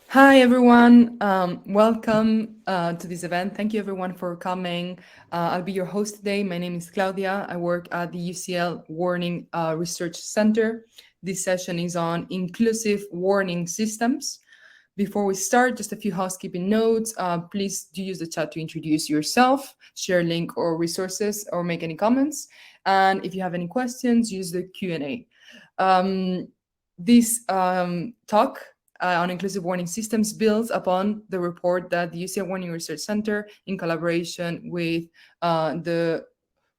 Hi, everyone. Welcome to this event. Thank you, everyone, for coming. I'll be your host today. My name is Claudia. I work at the UCL Warning Research Center. This session is on inclusive warning systems. Before we start, just a few housekeeping notes. Please do use the chat to introduce yourself, share link or resources, or make any comments. And if you have any questions, use the Q&A. This talk on inclusive warning systems builds upon the report that the UCL Warning Research Center, in collaboration with the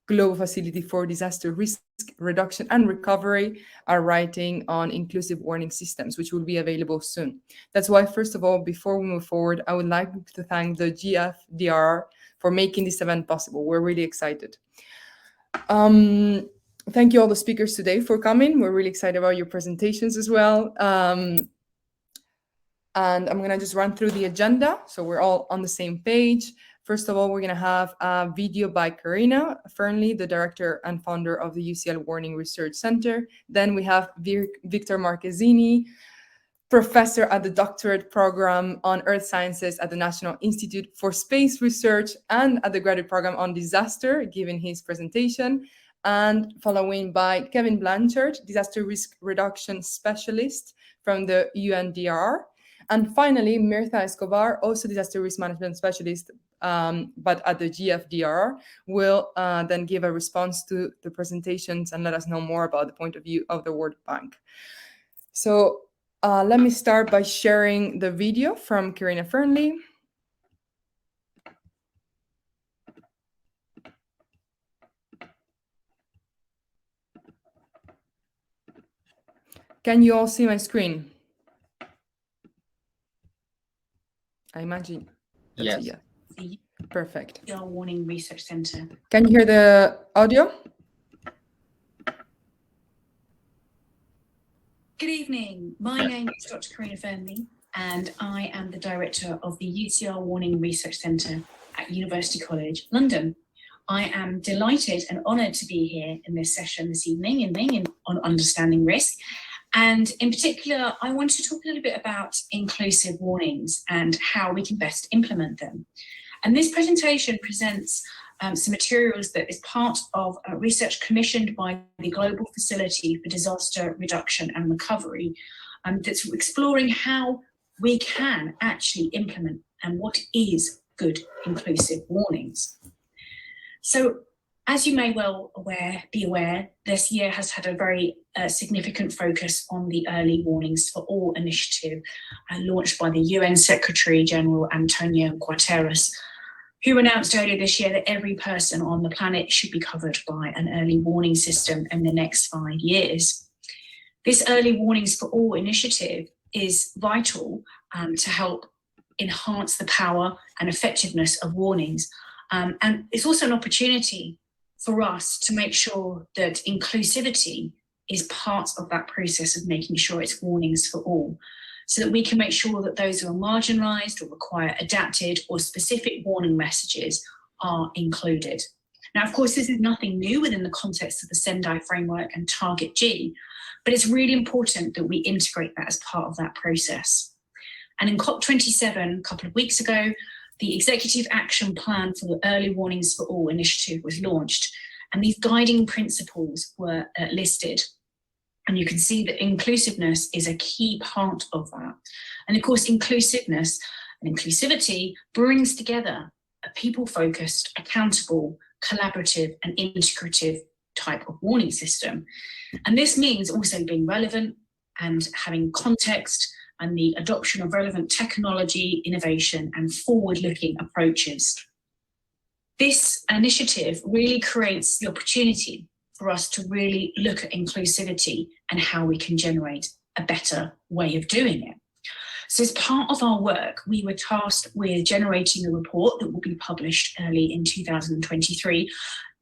Global Facility for Disaster Risk Reduction and Recovery, are writing on inclusive warning systems, which will be available soon. That's why, first of all, before we move forward, I would like to thank the GFDR for making this event possible. We're really excited. Thank you all the speakers today for coming. We're really excited about your presentations as well. And I'm going to just run through the agenda so we're all on the same page. First of all, we're going to have a video by Karina Fernley, the director and founder of the UCL Warning Research Center. Then we have Victor Marchesini, professor at the doctorate program on Earth Sciences at the National Institute for Space Research and at the graduate program on disaster, giving his presentation. And following by Kevin Blanchard, disaster risk reduction specialist from the UNDR. And finally, Mirtha Escobar, also disaster risk management specialist, but at the GFDR, will then give a response to the presentations and let us know more about the point of view of the World Bank. So let me start by sharing the video from Karina Fernley. Can you all see my screen? I imagine. Yes. Perfect. UCL Warning Research Center. Can you hear the audio? Good evening. My name is Dr. Karina Fernley, and I am the director of the UCL Warning Research Center at University College London. I am delighted and honoured to be here in this session this evening on understanding risk. And in particular, I want to talk a little bit about inclusive warnings and how we can best implement them. And this presentation presents some materials that is part of research commissioned by the Global Facility for Disaster Reduction and Recovery that's exploring how we can actually implement and what is good inclusive warnings. So, as you may well be aware, this year has had a very significant focus on the Early Warnings for All initiative launched by the UN Secretary General António Guterres, who announced earlier this year that every person on the planet should be covered by an early warning system in the next 5 years. This Early Warnings for All initiative is vital to help enhance the power and effectiveness of warnings. And it's also an opportunity for us to make sure that inclusivity is part of that process of making sure it's warnings for all, so that we can make sure that those who are marginalised or require adapted or specific warning messages are included. Now, of course, this is nothing new within the context of the Sendai Framework and Target G, but it's really important that we integrate that as part of that process. And in COP27 a couple of weeks ago, the Executive Action Plan for the Early Warnings for All initiative was launched, and these guiding principles were listed. And you can see that inclusiveness is a key part of that. And of course, inclusiveness and inclusivity brings together a people-focused, accountable, collaborative, and integrative type of warning system. And this means also being relevant and having context and the adoption of relevant technology, innovation, and forward-looking approaches. This initiative really creates the opportunity for us to really look at inclusivity and how we can generate a better way of doing it. So as part of our work, we were tasked with generating a report that will be published early in 2023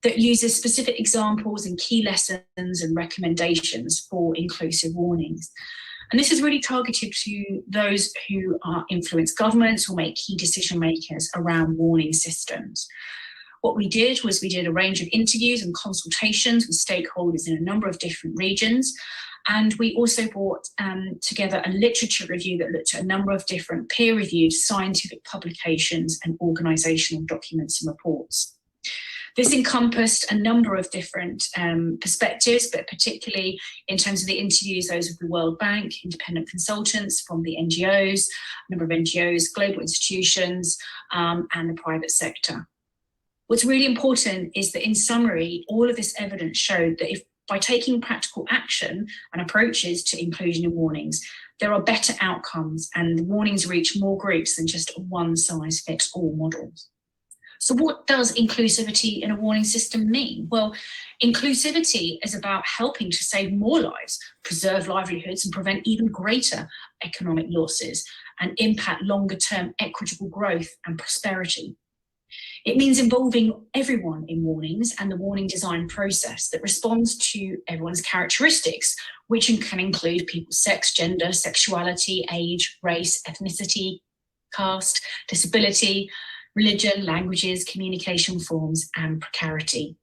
that uses specific examples and key lessons and recommendations for inclusive warnings. And this is really targeted to those who influence governments or make key decision makers around warning systems. What we did was we did a range of interviews and consultations with stakeholders in a number of different regions. And we also brought together a literature review that looked at a number of different peer-reviewed scientific publications and organisational documents and reports. This encompassed a number of different perspectives, but particularly in terms of the interviews, those of the World Bank, independent consultants from the NGOs, a number of NGOs, global institutions, and the private sector. What's really important is that, in summary, all of this evidence showed that by taking practical action and approaches to inclusion and warnings, there are better outcomes, and the warnings reach more groups than just a one-size-fits-all model. So what does inclusivity in a warning system mean? Well, inclusivity is about helping to save more lives, preserve livelihoods, and prevent even greater economic losses, and impact longer-term equitable growth and prosperity. It means involving everyone in warnings and the warning design process that responds to everyone's characteristics, which can include people's sex, gender, sexuality, age, race, ethnicity, caste, disability, religion, languages, communication forms, and precarity.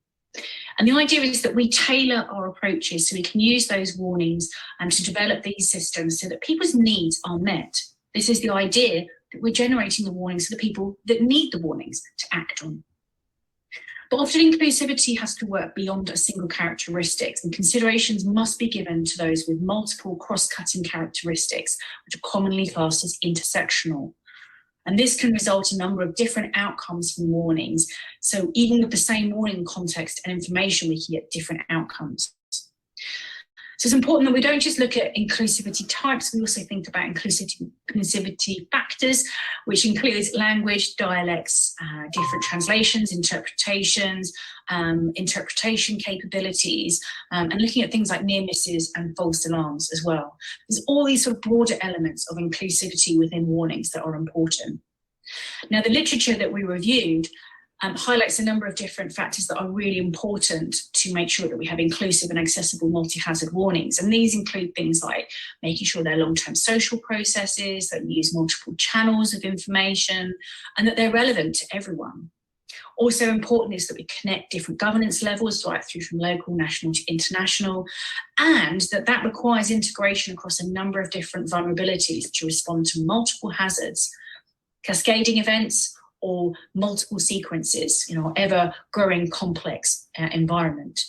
And the idea is that we tailor our approaches so we can use those warnings and to develop these systems so that people's needs are met. This is the idea that we're generating the warnings for the people that need the warnings to act on. But often inclusivity has to work beyond a single characteristics, and considerations must be given to those with multiple cross-cutting characteristics, which are commonly classed as intersectional. And this can result in a number of different outcomes from warnings. So even with the same warning context and information, we can get different outcomes. So it's important that we don't just look at inclusivity types, we also think about inclusivity factors, which includes language, dialects, different translations, interpretations, interpretation capabilities, and looking at things like near misses and false alarms as well. There's all these sort of broader elements of inclusivity within warnings that are important. Now, the literature that we reviewed highlights a number of different factors that are really important to make sure that we have inclusive and accessible multi-hazard warnings. And these include things like making sure they're long-term social processes, that we use multiple channels of information, and that they're relevant to everyone. Also important is that we connect different governance levels, right through from local, national to international, and that requires integration across a number of different vulnerabilities to respond to multiple hazards, cascading events, or multiple sequences, ever-growing complex environment.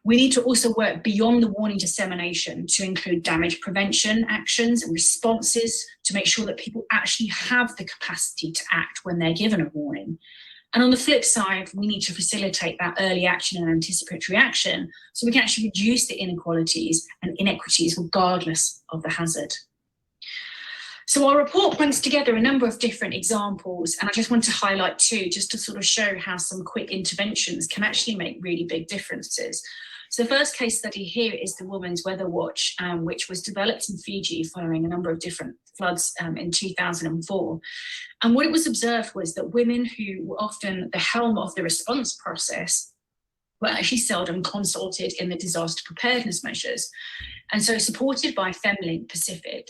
We need to also work beyond the warning dissemination to include damage prevention actions and responses to make sure that people actually have the capacity to act when they're given a warning. And on the flip side, we need to facilitate that early action and anticipatory action so we can actually reduce the inequalities and inequities regardless of the hazard. So our report brings together a number of different examples, and I just want to highlight two just to sort of show how some quick interventions can actually make really big differences. So the first case study here is the Women's Weather Watch, which was developed in Fiji following a number of different floods in 2004. And what it was observed was that women who were often the helm of the response process were actually seldom consulted in the disaster preparedness measures. And so, supported by Femlink Pacific,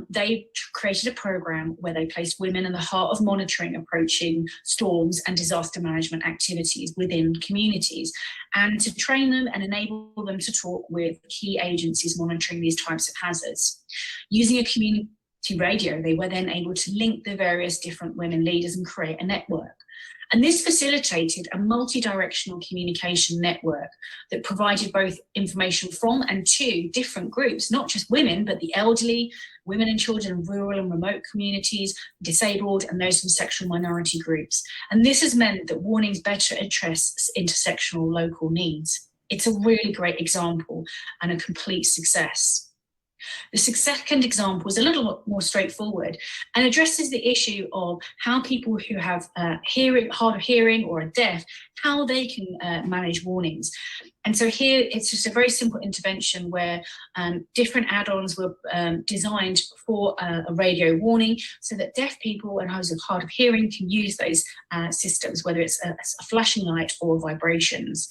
they created a program where they placed women in the heart of monitoring approaching storms and disaster management activities within communities, and to train them and enable them to talk with key agencies monitoring these types of hazards. Using a community radio, they were then able to link the various different women leaders and create a network. And this facilitated a multi-directional communication network that provided both information from and to different groups, not just women, but the elderly, women and children in rural and remote communities, disabled, and those from sexual minority groups. And this has meant that warnings better address intersectional local needs. It's a really great example and a complete success. The second example is a little more straightforward and addresses the issue of how people who have hard of hearing or are deaf, how they can manage warnings. And so here it's just a very simple intervention where different add-ons were designed for a radio warning so that deaf people and those with hard of hearing can use those systems, whether it's a flashing light or vibrations.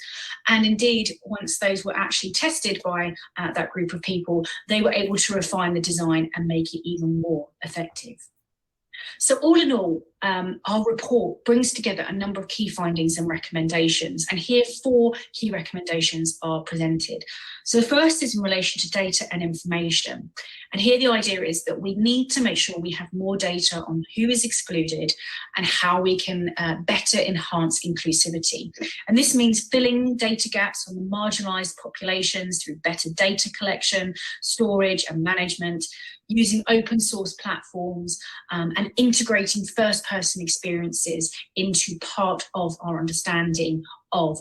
And indeed, once those were actually tested by that group of people, they were able to refine the design and make it even more effective. So all in all, our report brings together a number of key findings and recommendations. And here 4 key recommendations are presented. So the first is in relation to data and information. And here the idea is that we need to make sure we have more data on who is excluded and how we can better enhance inclusivity. And this means filling data gaps on the marginalised populations through better data collection, storage and management, using open source platforms and integrating first-person experiences into part of our understanding of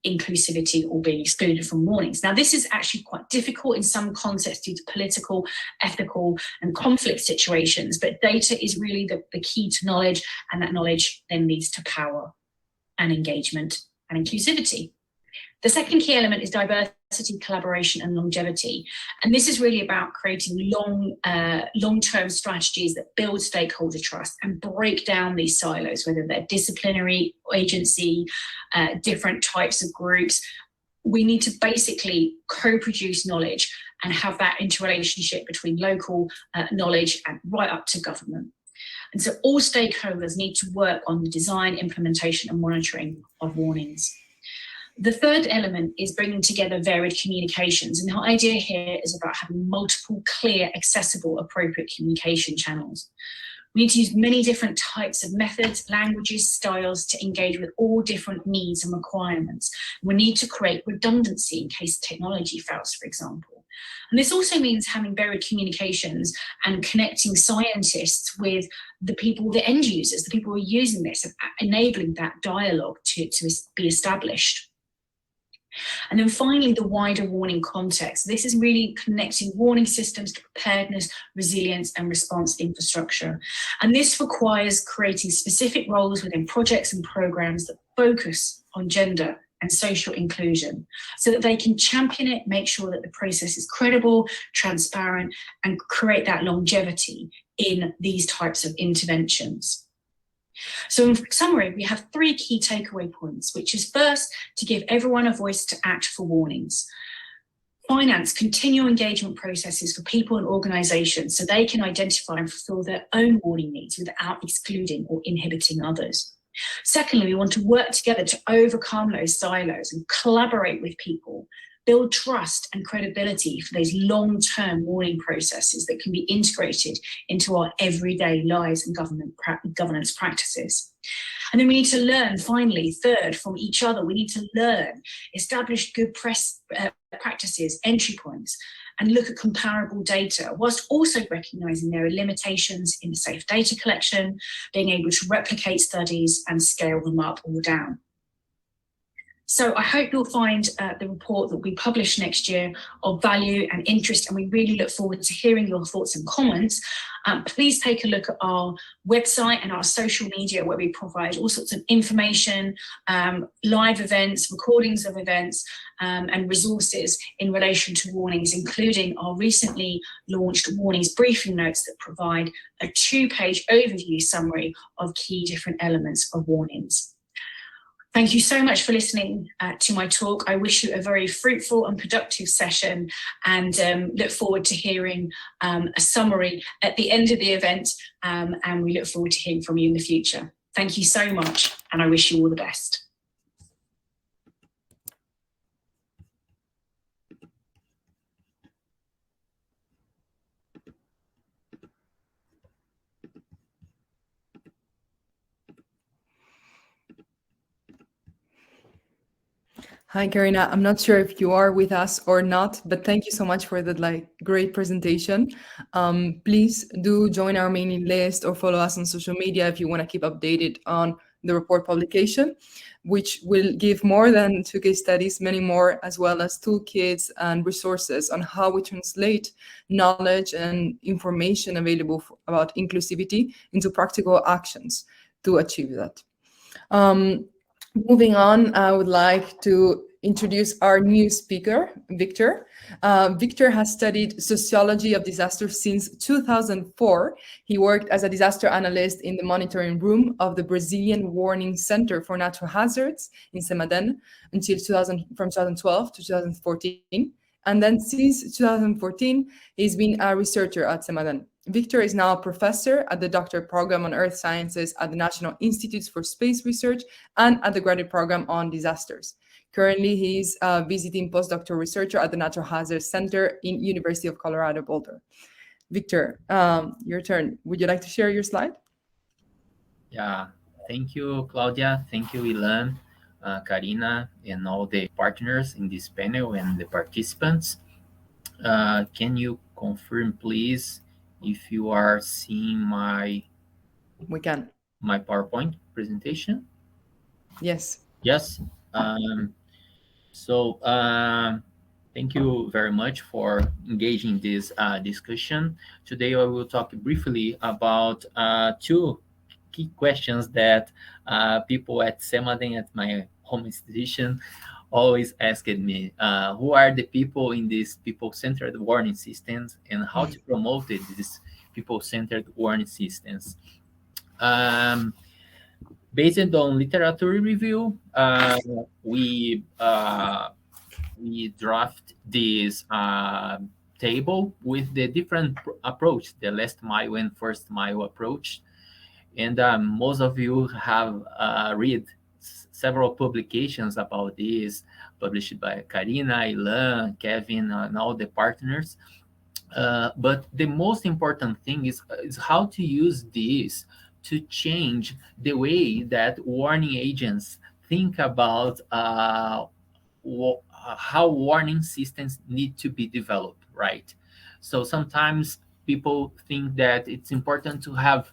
inclusivity or being excluded from warnings. Now, this is actually quite difficult in some contexts due to political, ethical and conflict situations, but data is really the key to knowledge, and that knowledge then leads to power and engagement and inclusivity. The second key element is diversity, collaboration and longevity. And this is really about creating long-term strategies that build stakeholder trust and break down these silos, whether they're disciplinary, agency, different types of groups. We need to basically co-produce knowledge and have that interrelationship between local knowledge and right up to government. And so all stakeholders need to work on the design, implementation and monitoring of warnings. The third element is bringing together varied communications. And the idea here is about having multiple, clear, accessible, appropriate communication channels. We need to use many different types of methods, languages, styles to engage with all different needs and requirements. We need to create redundancy in case technology fails, for example. And this also means having varied communications and connecting scientists with the people, the end users, the people who are using this, and enabling that dialogue to be established. And then finally, the wider warning context. This is really connecting warning systems to preparedness, resilience and response infrastructure. And this requires creating specific roles within projects and programs that focus on gender and social inclusion so that they can champion it, make sure that the process is credible, transparent, and create that longevity in these types of interventions. So in summary, we have 3 key takeaway points, which is first, to give everyone a voice to act for warnings. Finance continual engagement processes for people and organisations so they can identify and fulfil their own warning needs without excluding or inhibiting others. Secondly, we want to work together to overcome those silos and collaborate with people, build trust and credibility for those long-term warning processes that can be integrated into our everyday lives and governance practices. And then we need to learn, finally, third, from each other. We need to learn, establish good practices, entry points, and look at comparable data, whilst also recognising there are limitations in safe data collection, being able to replicate studies and scale them up or down. So I hope you'll find the report that we publish next year of value and interest, and we really look forward to hearing your thoughts and comments. Please take a look at our website and our social media, where we provide all sorts of information, live events, recordings of events, and resources in relation to warnings, including our recently launched warnings briefing notes that provide a 2-page overview summary of key different elements of warnings. Thank you so much for listening to my talk. I wish you a very fruitful and productive session, and look forward to hearing a summary at the end of the event, and we look forward to hearing from you in the future. Thank you so much, and I wish you all the best. Hi, Karina. I'm not sure if you are with us or not, but thank you so much for that great presentation. Please do join our mailing list or follow us on social media if you want to keep updated on the report publication, which will give more than 2 case studies, many more, as well as toolkits and resources on how we translate knowledge and information available about inclusivity into practical actions to achieve that. Moving on, I would like to introduce our new speaker, Victor. Victor has studied sociology of disasters since 2004. He worked as a disaster analyst in the monitoring room of the Brazilian Warning Center for Natural Hazards in Semaden from 2012 to 2014. And then since 2014, he's been a researcher at Semadan. Victor is now a professor at the doctorate program on Earth Sciences at the National Institutes for Space Research and at the graduate program on disasters. Currently, he's a visiting postdoctoral researcher at the Natural Hazards Center in University of Colorado Boulder. Victor, your turn. Would you like to share your slide? Yeah, thank you, Claudia. Thank you, Ilan, Karina, and all the partners in this panel and the participants. Can you confirm, please, if you are seeing We can. my PowerPoint presentation? Yes. Yes. So thank you very much for engaging this discussion. Today I will talk briefly about two key questions that people at Semaden, at my home institution, always asked me. Who are the people in these people-centered warning systems, and how to promote these people-centered warning systems? Based on literature review, we draft this table with the different approach, the last mile and first mile approach. And most of you have read several publications about this, published by Karina, Ilan, Kevin, and all the partners. But the most important thing is how to use this to change the way that warning agents think about how warning systems need to be developed, right? So sometimes people think that it's important to have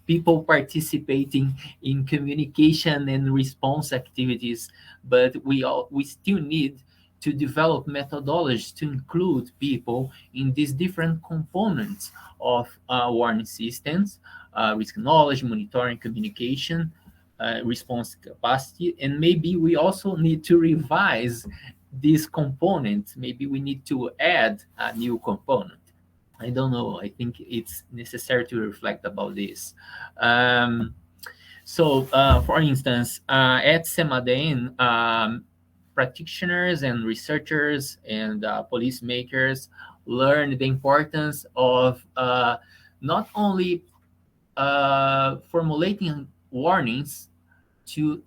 people participating in communication and response activities, but we still need to develop methodologies to include people in these different components of warning systems, risk knowledge, monitoring, communication, response capacity, and maybe we also need to revise these components. Maybe we need to add a new component. I don't know. I think it's necessary to reflect about this. For instance, at Semaden, practitioners and researchers and policymakers learn the importance of not only formulating warnings to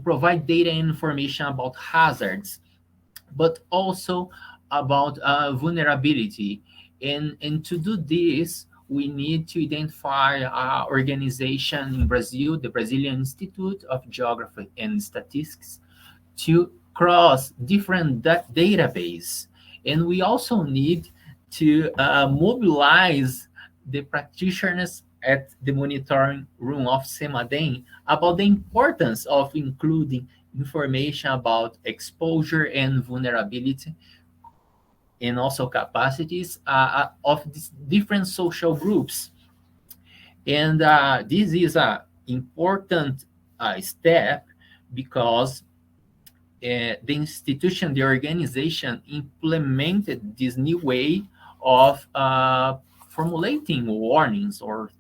provide data and information about hazards, but also about vulnerability. And to do this, we need to identify an organization in Brazil, the Brazilian Institute of Geography and Statistics, to cross different database. And we also need to mobilize the practitioners at the monitoring room of Semaden about the importance of including information about exposure and vulnerability, and also capacities of these different social groups. And this is an important step because the institution, the organization, implemented this new way of formulating warnings or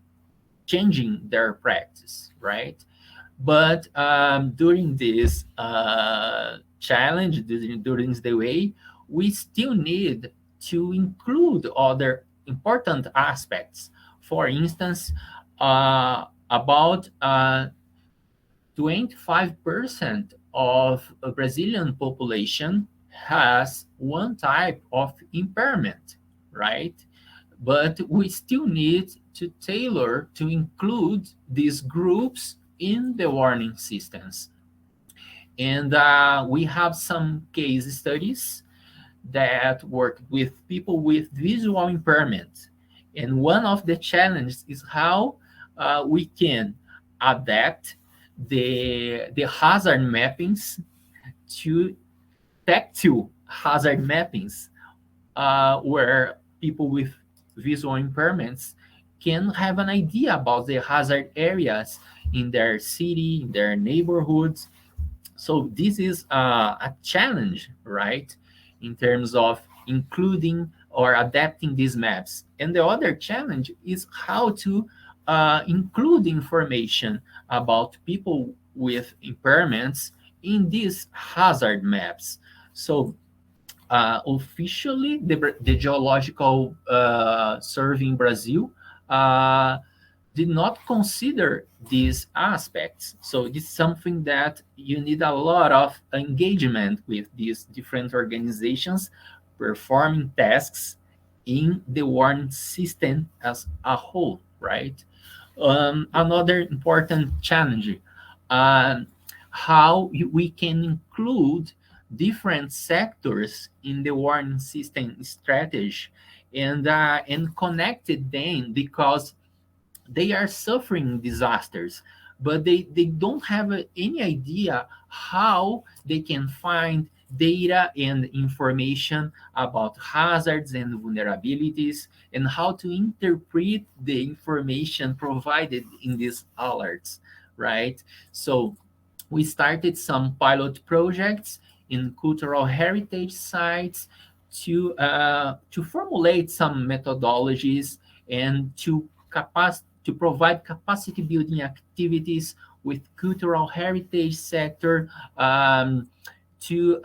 changing their practice, right? But during this challenge, during the way, we still need to include other important aspects. For instance, about 25% of a Brazilian population has one type of impairment, right? But we still need to tailor to include these groups in the warning systems. And we have some case studies that work with people with visual impairment. And one of the challenges is how we can adapt the hazard mappings to tactile hazard mappings, where people with visual impairments can have an idea about the hazard areas in their city, in their neighborhoods. So this is a challenge, right, in terms of including or adapting these maps. And the other challenge is how to include information about people with impairments in these hazard maps. So Officially, the geological survey in Brazil did not consider these aspects. So this is something that you need a lot of engagement with these different organizations performing tasks in the warning system as a whole, right? Another important challenge, um, how we can include different sectors in the warning system strategy and connected them, because they are suffering disasters, but they don't have any idea how they can find data and information about hazards and vulnerabilities, and how to interpret the information provided in these alerts, right? So we started some pilot projects in cultural heritage sites to formulate some methodologies and to provide capacity building activities with cultural heritage sector, to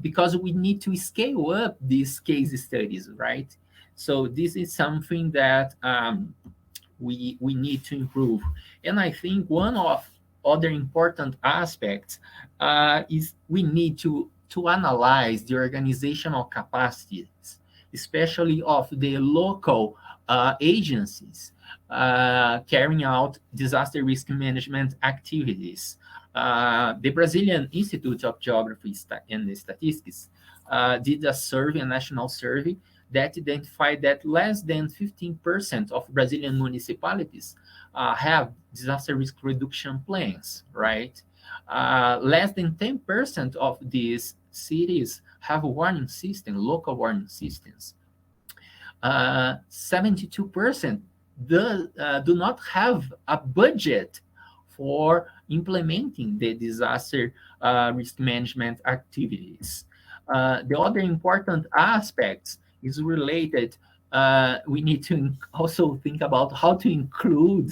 because we need to scale up these case studies, right? So this is something that we need to improve. And I think one of other important aspects is we need to analyze the organizational capacities, especially of the local agencies carrying out disaster risk management activities. The Brazilian Institute of Geography and Statistics did a survey, a national survey, that identified that less than 15% of Brazilian municipalities have disaster risk reduction plans, right? Less than 10% of these cities have a warning system, local warning systems. 72% do not have a budget for implementing the disaster risk management activities. The other important aspects is related. We need to also think about how to include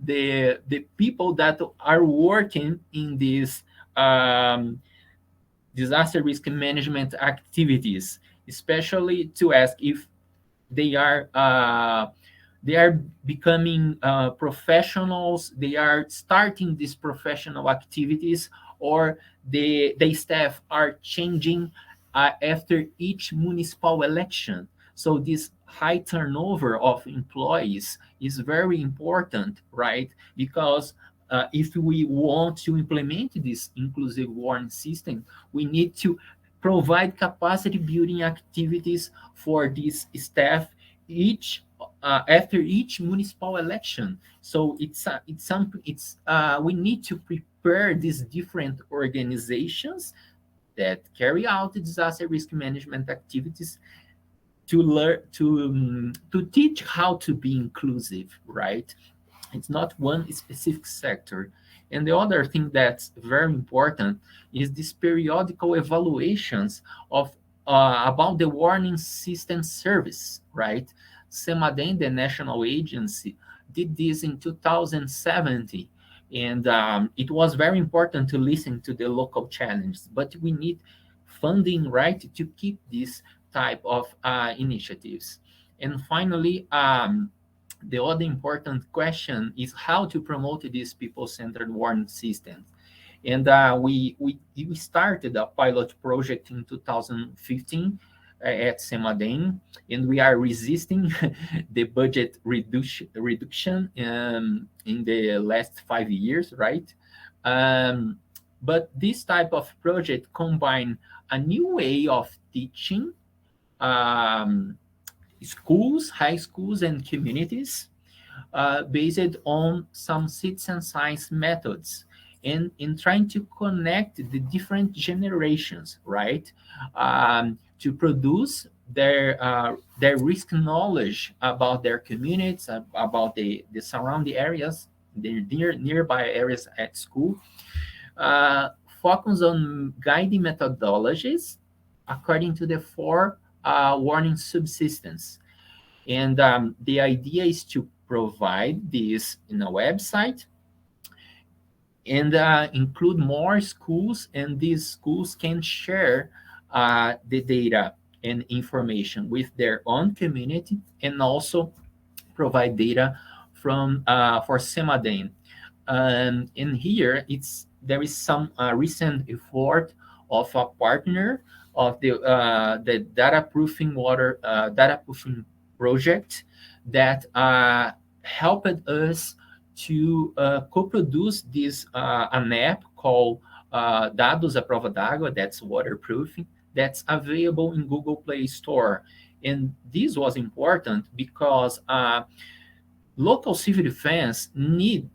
the people that are working in these disaster risk management activities, especially to ask if they are becoming professionals, they are starting these professional activities, or the staff are changing after each municipal election. So this high turnover of employees is very important, right? Because if we want to implement this inclusive warning system, we need to provide capacity building activities for this staff each after each municipal election. So it's something. We need to prepare these different organizations that carry out the disaster risk management activities to learn to teach how to be inclusive, right? It's not one specific sector. And the other thing that's very important is these periodical evaluations of about the warning system service, right? Semadem, the national agency, did this in 2017. And it was very important to listen to the local challenges, but we need funding, right, to keep this type of initiatives. And finally, the other important question is how to promote these people-centered warning systems. And we started a pilot project in 2015 at Semadem, and we are resisting the budget reduction in the last 5 years, right? But this type of project combine a new way of teaching um, schools, high schools, and communities based on some citizen science methods, and in trying to connect the different generations, right? To produce their risk knowledge about their communities, about the surrounding areas, the nearby areas at school. Uh, Focus on guiding methodologies according to the four warning subsystems. And the idea is to provide this in a website and include more schools, and these schools can share the data and information with their own community, and also provide data from for SEMADEM. In here, there is some recent effort of a partner of the data proofing project that helped us to co-produce this an app called Dados à Prova d'Água, that's waterproofing, that's available in Google Play Store. And this was important because local civil defense need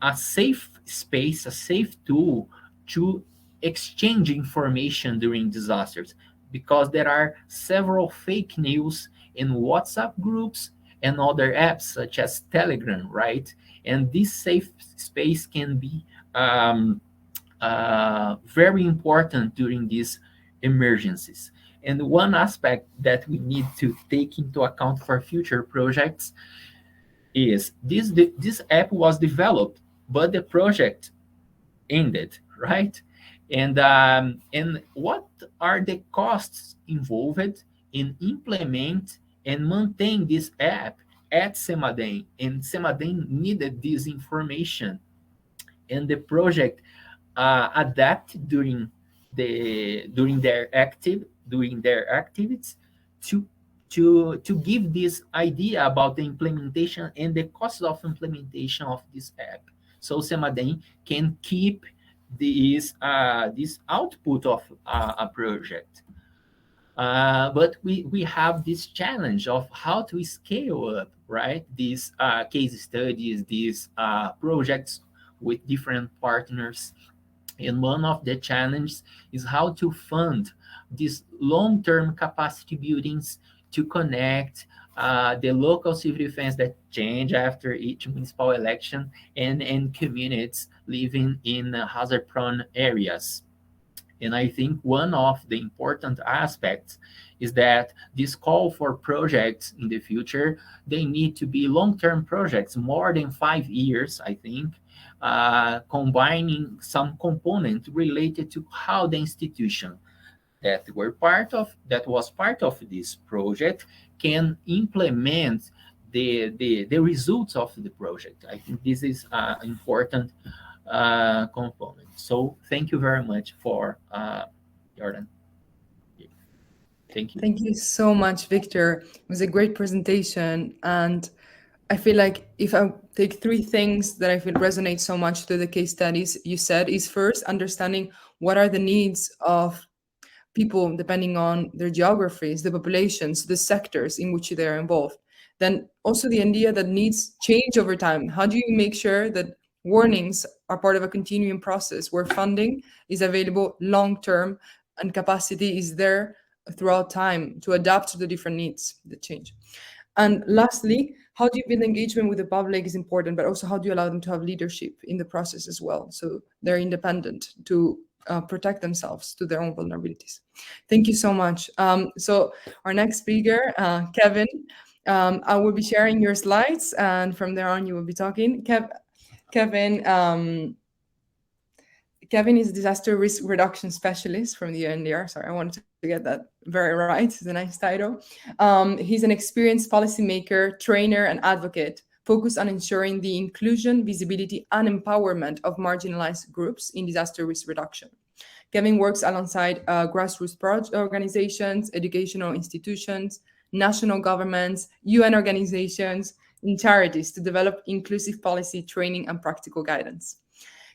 a safe space, a safe tool to exchange information during disasters, because there are several fake news in WhatsApp groups and other apps such as Telegram, right? And this safe space can be very important during these emergencies. And one aspect that we need to take into account for future projects is this app was developed, but the project ended, right? And what are the costs involved in implement and maintain this app at SEMADEM? And SEMADEM needed this information, and the project adapt during their activities to give this idea about the implementation and the cost of implementation of this app, so SEMADEM can keep this output of a project. But we have this challenge of how to scale up, right? These case studies, these projects with different partners. And one of the challenges is how to fund these long-term capacity buildings to connect the local civil defense that change after each municipal election and communities living in hazard-prone areas. And I think one of the important aspects is that this call for projects in the future, they need to be long-term projects, more than 5 years, I think, combining some component related to how the institution that was part of this project can implement the results of the project. I think this is an important component. So thank you very much for Jordan. Thank you. Thank you so much, Victor. It was a great presentation. And I feel like if I take 3 things that I feel resonate so much through the case studies you said is, first, understanding what are the needs of people depending on their geographies, the populations, the sectors in which they are involved. Then also the idea that needs change over time. How do you make sure that warnings are part of a continuing process where funding is available long-term and capacity is there throughout time to adapt to the different needs that change? And lastly, how do you build engagement with the public is important, but also how do you allow them to have leadership in the process as well, so they're independent to protect themselves to their own vulnerabilities. Thank you so much. So our next speaker, Kevin, I will be sharing your slides, and from there on you will be talking. Kevin is a disaster risk reduction specialist from the UNDR. Sorry, I wanted to get that very right. It's a nice title. He's an experienced policymaker, trainer, and advocate focused on ensuring the inclusion, visibility, and empowerment of marginalized groups in disaster risk reduction. Kevin works alongside grassroots organizations, educational institutions, national governments, UN organizations, and charities to develop inclusive policy training and practical guidance.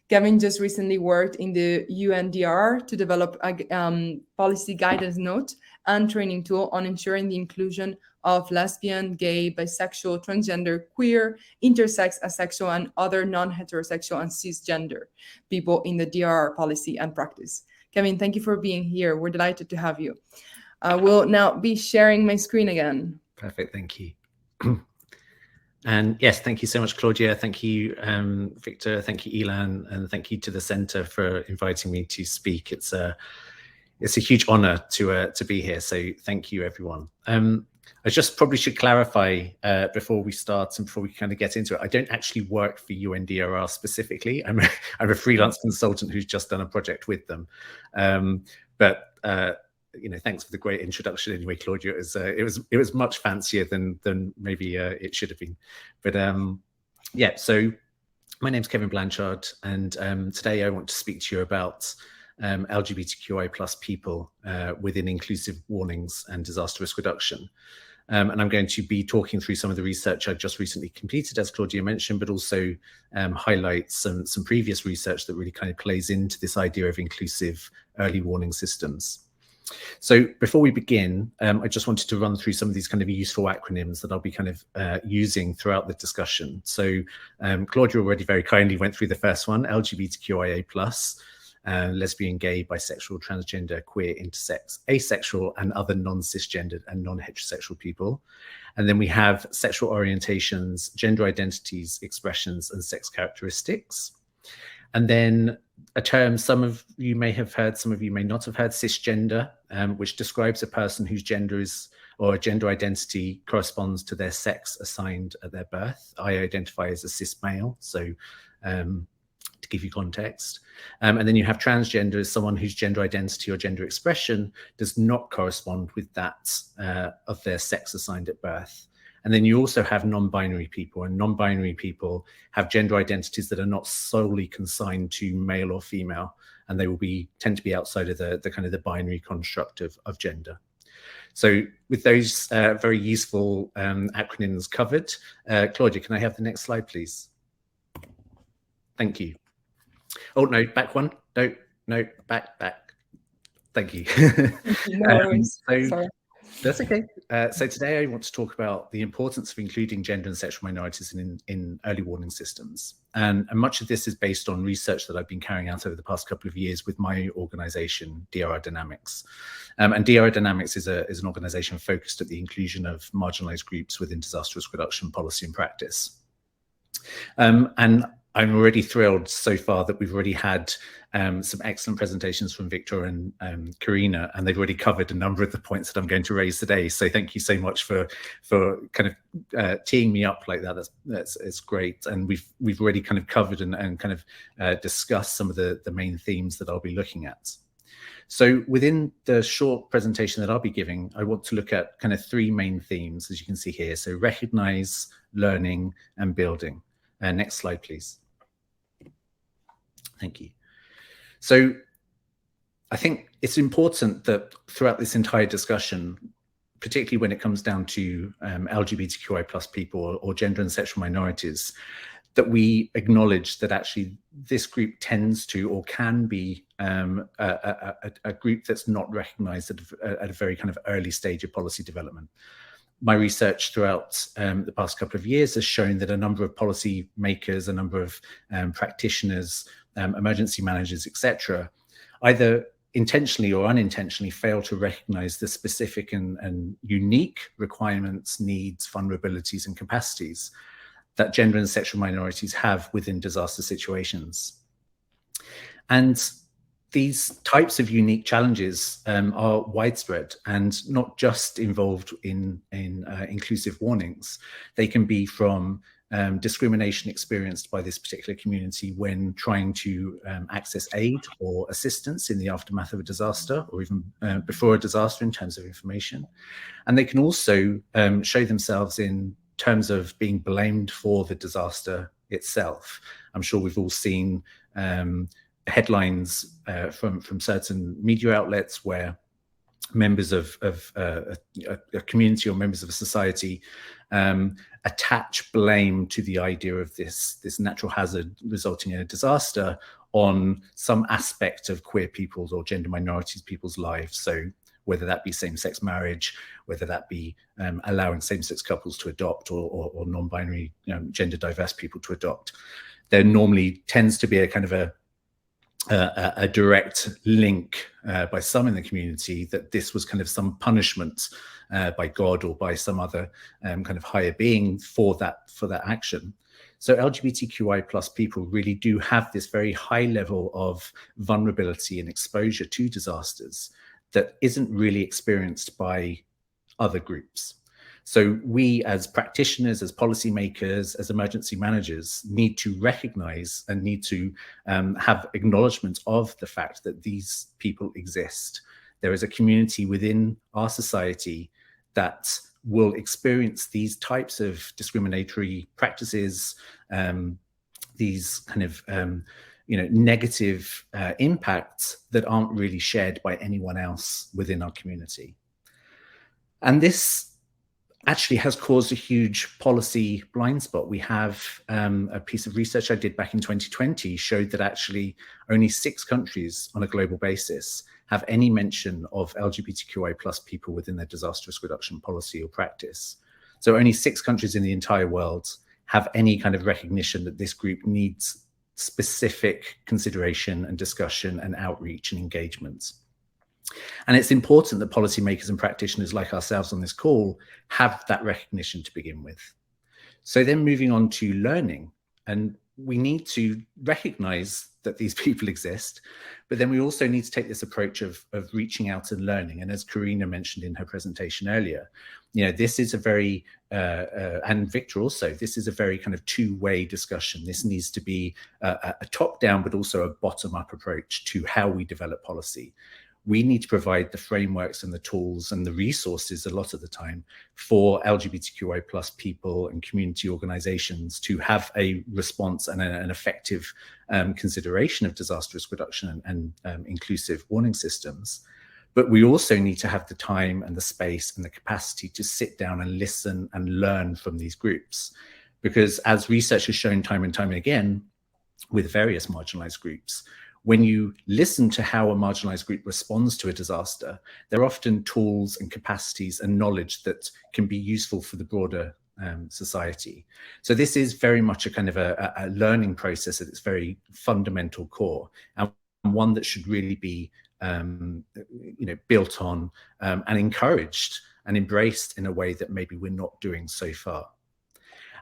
Kevin just recently worked in the UNDR to develop a policy guidance note and training tool on ensuring the inclusion of lesbian, gay, bisexual, transgender, queer, intersex, asexual, and other non-heterosexual and cisgender people in the DR policy and practice. Kevin, thank you for being here. We're delighted to have you. I will now be sharing my screen again. Perfect, thank you. And yes, thank you so much, Claudia. Thank you, Victor. Thank you, Ilan, and thank you to the Centre for inviting me to speak. It's a huge honour to be here. So thank you, everyone. I just probably should clarify before we start and before we kind of get into it. I don't actually work for UNDRR specifically. I'm a freelance consultant who's just done a project with them. But you know, thanks for the great introduction anyway, Claudia. It was much fancier than maybe it should have been. But yeah, so my name's Kevin Blanchard, and today I want to speak to you about LGBTQI+ people within inclusive warnings and disaster risk reduction. And I'm going to be talking through some of the research I've just recently completed, as Claudia mentioned, but also highlight some previous research that really kind of plays into this idea of inclusive early warning systems. So before we begin, I just wanted to run through some of these kind of useful acronyms that I'll be kind of using throughout the discussion. So Claudia already very kindly went through the first one, LGBTQIA+, lesbian, gay, bisexual, transgender, queer, intersex, asexual, and other non-cisgendered and non-heterosexual people. And then we have sexual orientations, gender identities, expressions, and sex characteristics. And then a term some of you may have heard, some of you may not have heard, cisgender, which describes a person whose gender is, or gender identity corresponds to their sex assigned at their birth. I identify as a cis male, so to give you context. And then you have transgender as someone whose gender identity or gender expression does not correspond with that of their sex assigned at birth. And then you also have non-binary people, and non-binary people have gender identities that are not solely consigned to male or female, and they will tend to be outside of the kind of the binary construct of gender. So with those very useful acronyms covered, Claudia, can I have the next slide, please? Thank you. Oh, no, back one. No, back. Thank you. No worries. Sorry. That's okay. So today I want to talk about the importance of including gender and sexual minorities in early warning systems. And much of this is based on research that I've been carrying out over the past couple of years with my organization, DRI Dynamics. And DRI Dynamics is an organization focused at the inclusion of marginalized groups within disaster risk reduction policy and practice. And I'm already thrilled so far that we've already had some excellent presentations from Victor and Karina, and they've already covered a number of the points that I'm going to raise today. So thank you so much for kind of teeing me up like that. It's great, and we've already kind of covered and kind of discussed some of the main themes that I'll be looking at. So within the short presentation that I'll be giving, I want to look at kind of three main themes, as you can see here. So recognize, learning, and building. Next slide, please. Thank you. So I think it's important that throughout this entire discussion, particularly when it comes down to LGBTQI+ people or gender and sexual minorities, that we acknowledge that actually this group tends to or can be a group that's not recognized at a very kind of early stage of policy development. My research throughout the past couple of years has shown that a number of policy makers, a number of practitioners, emergency managers, etc., either intentionally or unintentionally fail to recognize the specific and unique requirements, needs, vulnerabilities, and capacities that gender and sexual minorities have within disaster situations. And these types of unique challenges are widespread and not just involved in inclusive warnings. They can be from discrimination experienced by this particular community when trying to access aid or assistance in the aftermath of a disaster, or even before a disaster in terms of information. And they can also show themselves in terms of being blamed for the disaster itself. I'm sure we've all seen headlines from certain media outlets where members of a community or members of a society attach blame to the idea of this natural hazard resulting in a disaster on some aspect of queer people's or gender minorities people's lives. So whether that be same-sex marriage, whether that be allowing same-sex couples to adopt or non-binary gender diverse people to adopt, there normally tends to be a kind of a direct link by some in the community that this was kind of some punishment by God or by some other kind of higher being for that action. So LGBTQI+ people really do have this very high level of vulnerability and exposure to disasters that isn't really experienced by other groups. So we as practitioners, as policymakers, as emergency managers need to recognize and need to have acknowledgement of the fact that these people exist. There is a community within our society that will experience these types of discriminatory practices, these kind of negative impacts that aren't really shared by anyone else within our community. And this actually has caused a huge policy blind spot. We have a piece of research I did back in 2020 showed that actually only 6 countries on a global basis have any mention of LGBTQI+ people within their disaster risk reduction policy or practice. So only 6 countries in the entire world have any kind of recognition that this group needs specific consideration and discussion and outreach and engagement. And it's important that policymakers and practitioners like ourselves on this call have that recognition to begin with. So then moving on to learning, and we need to recognize that these people exist, but then we also need to take this approach of reaching out and learning. And as Karina mentioned in her presentation earlier, this is a very, and Victor also, this is a very kind of two-way discussion. This needs to be a top-down, but also a bottom-up approach to how we develop policy. We need to provide the frameworks and the tools and the resources a lot of the time for LGBTQI+ people and community organizations to have a response and an effective consideration of disaster risk reduction and inclusive warning systems. But we also need to have the time and the space and the capacity to sit down and listen and learn from these groups. Because as research has shown time and time again with various marginalized groups, when you listen to how a marginalized group responds to a disaster, there are often tools and capacities and knowledge that can be useful for the broader society. So this is very much a kind of a learning process at its very fundamental core, and one that should really be built on and encouraged and embraced in a way that maybe we're not doing so far.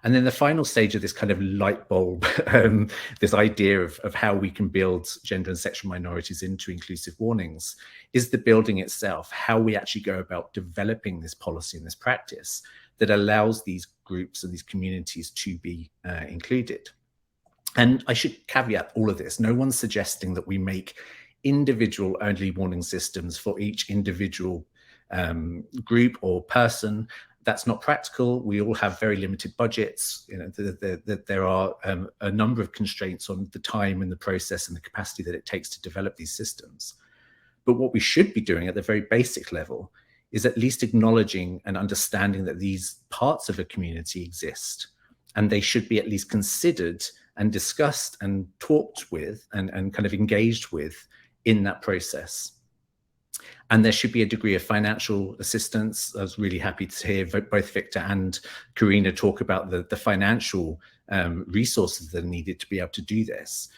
And then the final stage of this kind of light bulb, this idea of how we can build gender and sexual minorities into inclusive warnings, is the building itself, how we actually go about developing this policy and this practice that allows these groups and these communities to be included. And I should caveat all of this. No one's suggesting that we make individual early warning systems for each individual group or person. That's not practical. We all have very limited budgets. There are a number of constraints on the time and the process and the capacity that it takes to develop these systems. But what we should be doing at the very basic level is at least acknowledging and understanding that these parts of a community exist, and they should be at least considered and discussed and talked with and kind of engaged with in that process. And there should be a degree of financial assistance. I was really happy to hear both Victor and Karina talk about the financial resources that are needed to be able to do this.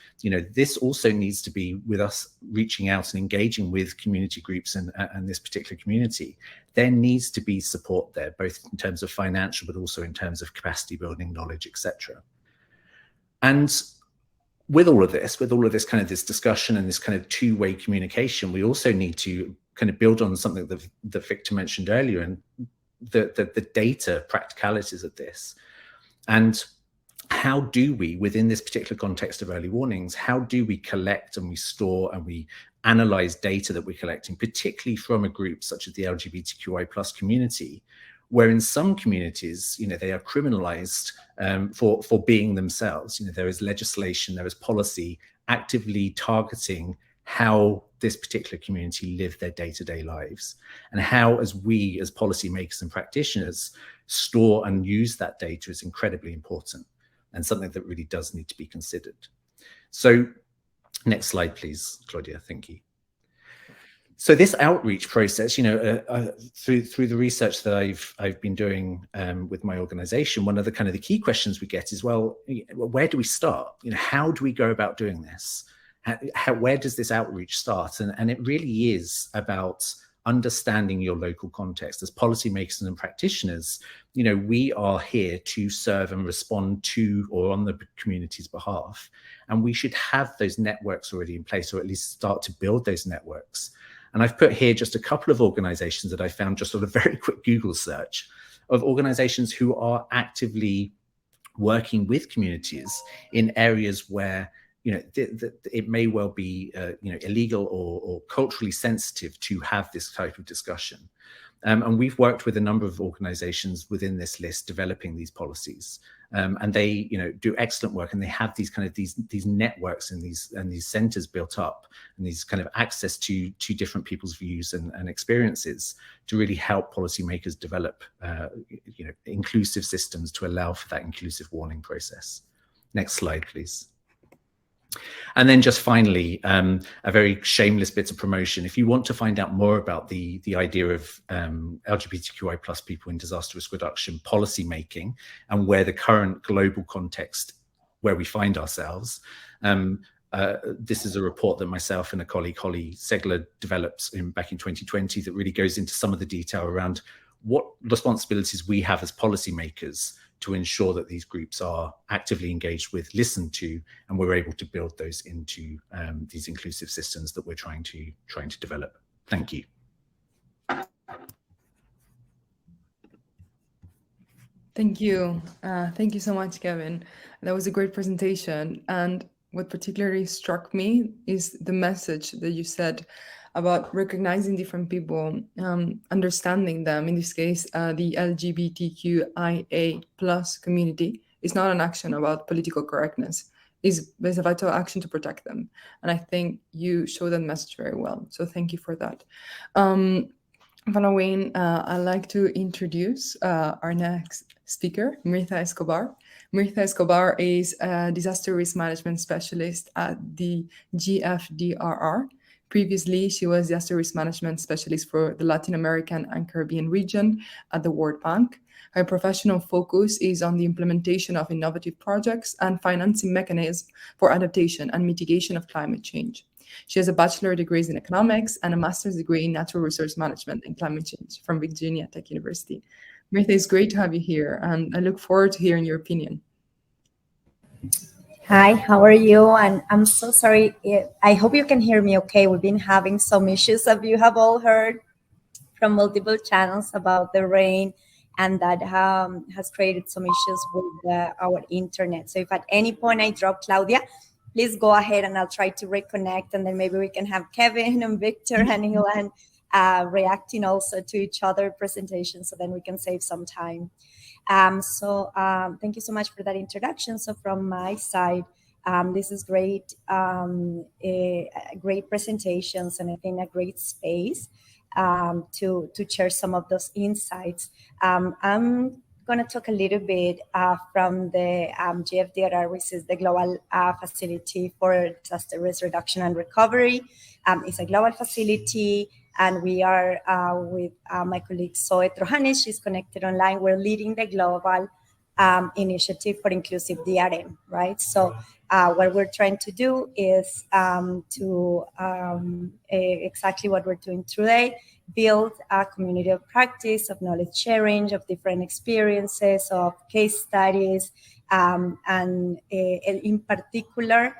This also needs to be with us reaching out and engaging with community groups and this particular community. There needs to be support there, both in terms of financial, but also in terms of capacity building, knowledge, etc. And with all of this kind of this discussion and this kind of two-way communication, we also need to kind of build on something that Victor mentioned earlier, and the data practicalities of this. And how do we, within this particular context of early warnings, how do we collect and we store and we analyze data that we're collecting, particularly from a group such as the LGBTQI+ community, where in some communities, they are criminalized for being themselves. There is legislation, there is policy actively targeting how this particular community live their day-to-day lives, and how, as we as policymakers and practitioners store and use that data is incredibly important and something that really does need to be considered. So next slide, please, Claudia. Thank you. So this outreach process, through the research that I've been doing with my organization, one of the kind of the key questions we get is, well, where do we start? How do we go about doing this? Where does this outreach start? And it really is about understanding your local context. As policymakers and practitioners, we are here to serve and respond to or on the community's behalf. And we should have those networks already in place, or at least start to build those networks. And I've put here just a couple of organizations that I found just on a very quick Google search of organizations who are actively working with communities in areas where, you know, it may well be, you know, illegal or culturally sensitive to have this type of discussion. And we've worked with a number of organizations within this list developing these policies. And they, you know, do excellent work, and they have these kind of these networks and these centers built up, and these kind of access to different people's views and experiences to really help policymakers develop, you know, inclusive systems to allow for that inclusive warning process. Next slide, please. And then just finally, a very shameless bit of promotion. If you want to find out more about the idea of LGBTQI plus people in disaster risk reduction policy making and where the current global context where we find ourselves, this is a report that myself and a colleague, Holly Segler, developed back in 2020 that really goes into some of the detail around what responsibilities we have as policymakers to ensure that these groups are actively engaged with, listened to, and we're able to build those into these inclusive systems that we're trying to develop. Thank you. Thank you. Thank you so much, Kevin. That was a great presentation. And what particularly struck me is the message that you said about recognizing different people, understanding them. In this case, the LGBTQIA plus community is not an action about political correctness. It's a vital action to protect them. And I think you show that message very well. So thank you for that. Following, I'd like to introduce our next speaker, Mirtha Escobar. Mirtha Escobar is a disaster risk management specialist at the GFDRR. Previously, she was disaster risk management specialist for the Latin American and Caribbean region at the World Bank. Her professional focus is on the implementation of innovative projects and financing mechanisms for adaptation and mitigation of climate change. She has a bachelor's degree in economics and a master's degree in natural resource management and climate change from Virginia Tech University. Mirtha, it's great to have you here, and I look forward to hearing your opinion. Hi, how are you? And I'm so sorry. I hope you can hear me okay. We've been having some issues, as you have all heard from multiple channels about the rain, and that has created some issues with our internet. So if at any point I drop Claudia, please go ahead and I'll try to reconnect, and then maybe we can have Kevin and Victor and Ilan reacting also to each other presentations, so then we can save some time. Thank you so much for that introduction. So from my side, this is great, great presentations, and I think a great space to share some of those insights. I'm going to talk a little bit from the GFDRR, which is the Global Facility for Disaster Risk Reduction and Recovery. It's a global facility, and we are with my colleague Zoe Trojanes. She's connected online. We're leading the global initiative for inclusive DRM, right? So what we're trying to do is exactly what we're doing today, build a community of practice, of knowledge sharing, of different experiences, of case studies, and in particular,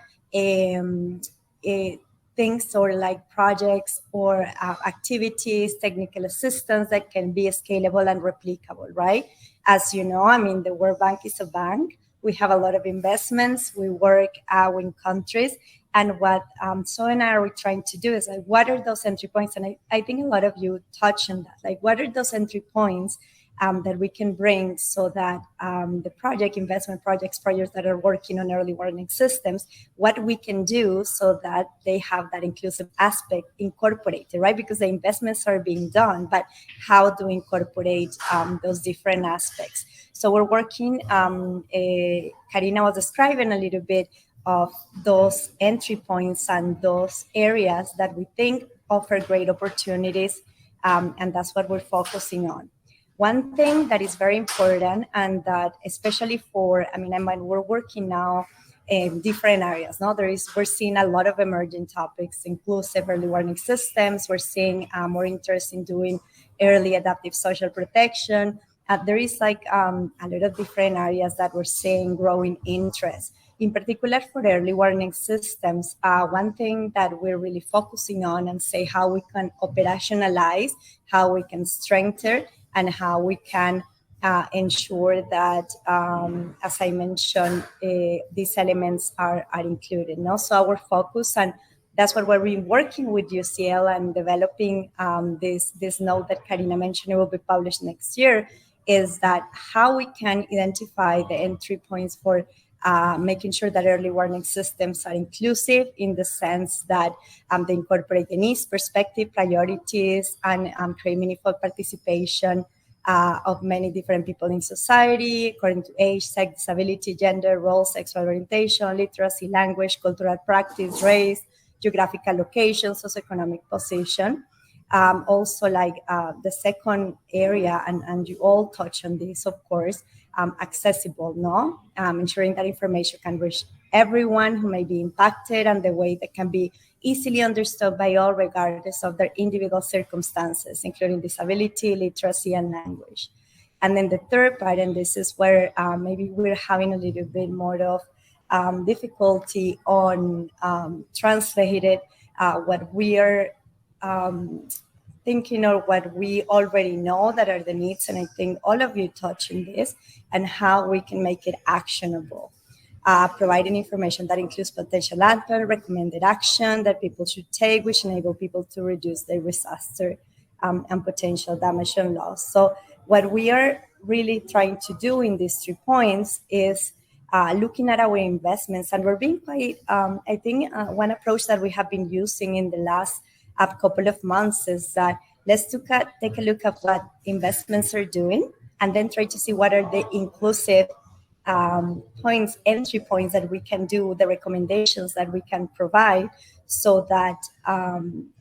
things or like projects or activities, technical assistance that can be scalable and replicable, right? As you know, I mean, the World Bank is a bank. We have a lot of investments. We work in countries. And what Zoe and I are trying to do is like, what are those entry points? And I think a lot of you touch on that. Like, what are those entry points that we can bring so that the investment projects that are working on early warning systems, what we can do so that they have that inclusive aspect incorporated, right? Because the investments are being done, but how to incorporate those different aspects. So we're working, Karina was describing a little bit of those entry points and those areas that we think offer great opportunities, and that's what we're focusing on. One thing that is very important, and that especially for, we're working now in different areas. No, we're seeing a lot of emerging topics, inclusive early warning systems. We're seeing more interest in doing early adaptive social protection. There is like a lot of different areas that we're seeing growing interest. In particular for early warning systems, one thing that we're really focusing on and say how we can operationalize, how we can strengthen, and how we can ensure that, as I mentioned, these elements are included. No? So our focus, and that's what we're working with UCL and developing this note that Karina mentioned, it will be published next year, is that how we can identify the entry points for making sure that early warning systems are inclusive in the sense that they incorporate the needs, perspective, priorities, and create meaningful participation of many different people in society, according to age, sex, disability, gender, role, sexual orientation, literacy, language, cultural practice, race, geographical location, socioeconomic position. Also, like the second area, and you all touch on this, of course, accessible, no? Ensuring that information can reach everyone who may be impacted and the way that can be easily understood by all, regardless of their individual circumstances, including disability, literacy, and language. And then the third part, and this is where maybe we're having a little bit more of difficulty on translating what we are thinking or what we already know that are the needs. And I think all of you touch on this, and how we can make it actionable. Providing information that includes potential adverse recommended action that people should take, which enable people to reduce their disaster and potential damage and loss. So what we are really trying to do in these 3 points is looking at our investments, and we're being quite, I think one approach that we have been using in the last couple of months is that let's take a look at what investments are doing, and then try to see what are the inclusive points, entry points that we can do, the recommendations that we can provide, so that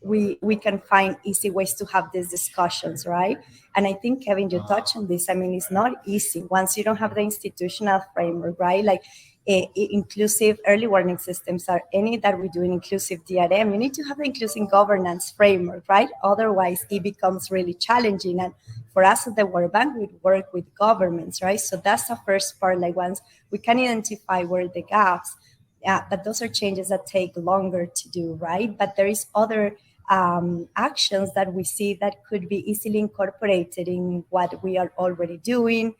we can find easy ways to have these discussions, right? And I think, Kevin, you touched on this. I mean, it's not easy once you don't have the institutional framework, right? Like inclusive early warning systems or any that we do in inclusive DRM, you need to have the inclusive governance framework, right? Otherwise, it becomes really challenging. And for us at the World Bank, we work with governments, right? So that's the first part. Like once we can identify where the gaps, but those are changes that take longer to do, right? But there is other actions that we see that could be easily incorporated in what we are already doing,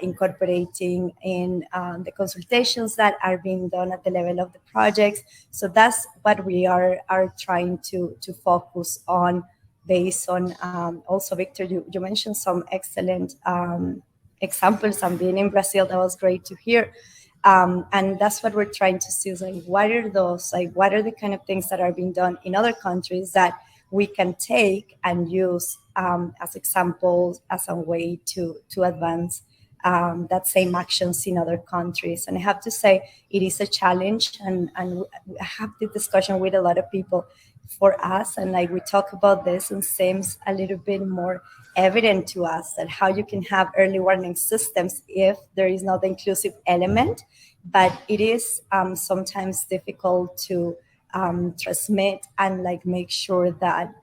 incorporating in the consultations that are being done at the level of the projects. So that's what we are trying to focus on, based on also, Victor, you mentioned some excellent examples. And being in Brazil, that was great to hear. And that's what we're trying to see, is like, what are those, like, what are the kind of things that are being done in other countries that we can take and use as examples, as a way to advance that same actions in other countries. And I have to say, it is a challenge, and I have this discussion with a lot of people. For us, and like we talk about this, and seems a little bit more evident to us that how you can have early warning systems if there is not the inclusive element, but it is sometimes difficult to transmit and like make sure that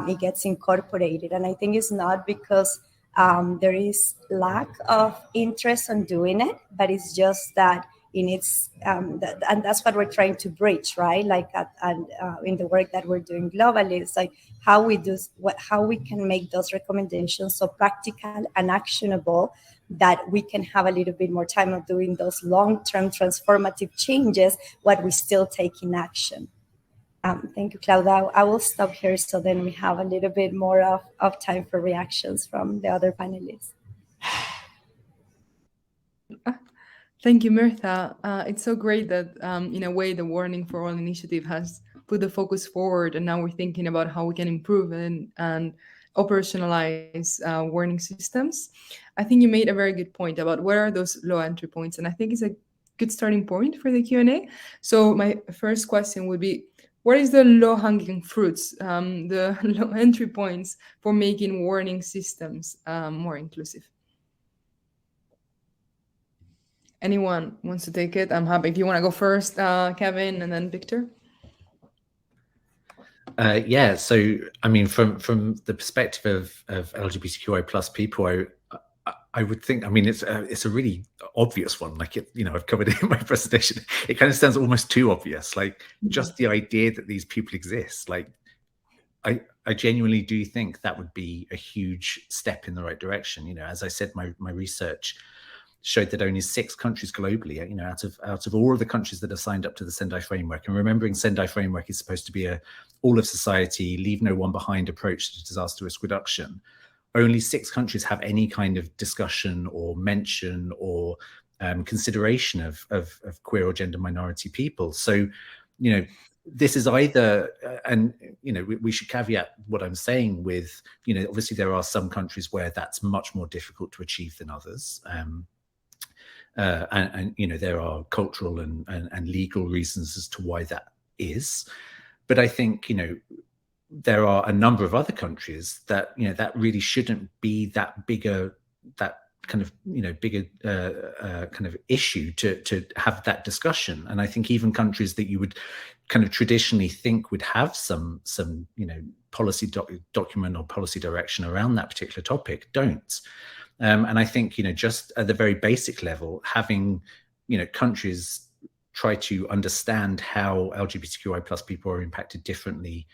it gets incorporated. And I think it's not because there is lack of interest in doing it, but it's just that in its and that's what we're trying to bridge, right? Like in the work that we're doing globally, it's like how we can make those recommendations so practical and actionable that we can have a little bit more time of doing those long-term transformative changes while we still taking action. Thank you, Claudia. I will stop here, so then we have a little bit more of time for reactions from the other panelists. Thank you, Mirtha. It's so great that, in a way, the Warning for All initiative has put the focus forward, and now we're thinking about how we can improve and operationalize warning systems. I think you made a very good point about what are those low entry points, and I think it's a good starting point for the Q&A. So my first question would be, what is the low-hanging fruits, the low entry points for making warning systems more inclusive? Anyone wants to take it? I'm happy. If you want to go first, Kevin, and then Victor. Yeah, so I mean, from the perspective of LGBTQI plus people, I would think, I mean, it's a really obvious one. Like, I've covered it in my presentation. It kind of sounds almost too obvious. Like, just the idea that these people exist. Like, I genuinely do think that would be a huge step in the right direction. You know, as I said, my research showed that only 6 countries globally, you know, out of all of the countries that have signed up to the Sendai Framework, and remembering Sendai Framework is supposed to be a all of society, leave no one behind approach to disaster risk reduction, only 6 countries have any kind of discussion or mention or consideration of queer or gender minority people. So, you know, this is either, and, you know, we should caveat what I'm saying with, you know, obviously there are some countries where that's much more difficult to achieve than others. And you know, there are cultural and legal reasons as to why that is. But I think, you know, there are a number of other countries that, you know, that really shouldn't be that bigger, that kind of, you know, bigger kind of issue to have that discussion. And I think even countries that you would kind of traditionally think would have some you know, policy document or policy direction around that particular topic don't. And I think, you know, just at the very basic level, having, you know, countries try to understand how LGBTQI plus people are impacted differently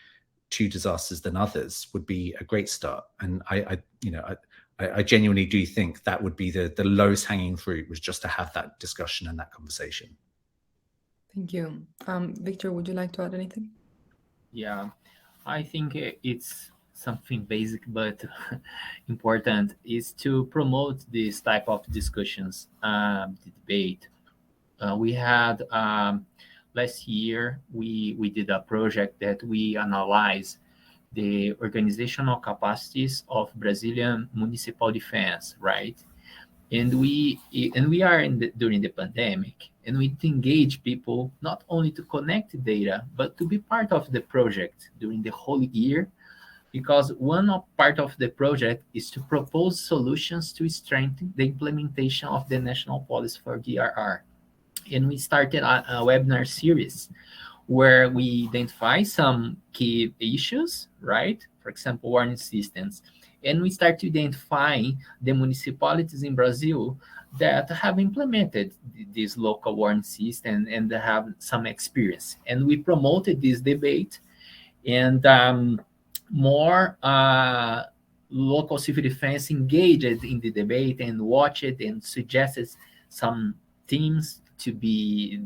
to disasters than others would be a great start. And I genuinely do think that would be the lowest hanging fruit, was just to have that discussion and that conversation. Thank you. Victor, would you like to add anything? Yeah, I think it's something basic but important, is to promote this type of discussions, the debate. We had last year, we did a project that we analyzed the organizational capacities of Brazilian municipal defense, right? And we are during the pandemic, and we engage people not only to connect data, but to be part of the project during the whole year, because part of the project is to propose solutions to strengthen the implementation of the national policy for DRR. And we started a webinar series where we identify some key issues, right? For example, warning systems. And we start to identify the municipalities in Brazil that have implemented this local warning system and have some experience. And we promoted this debate, and more local civil defense engaged in the debate and watched it and suggested some themes to be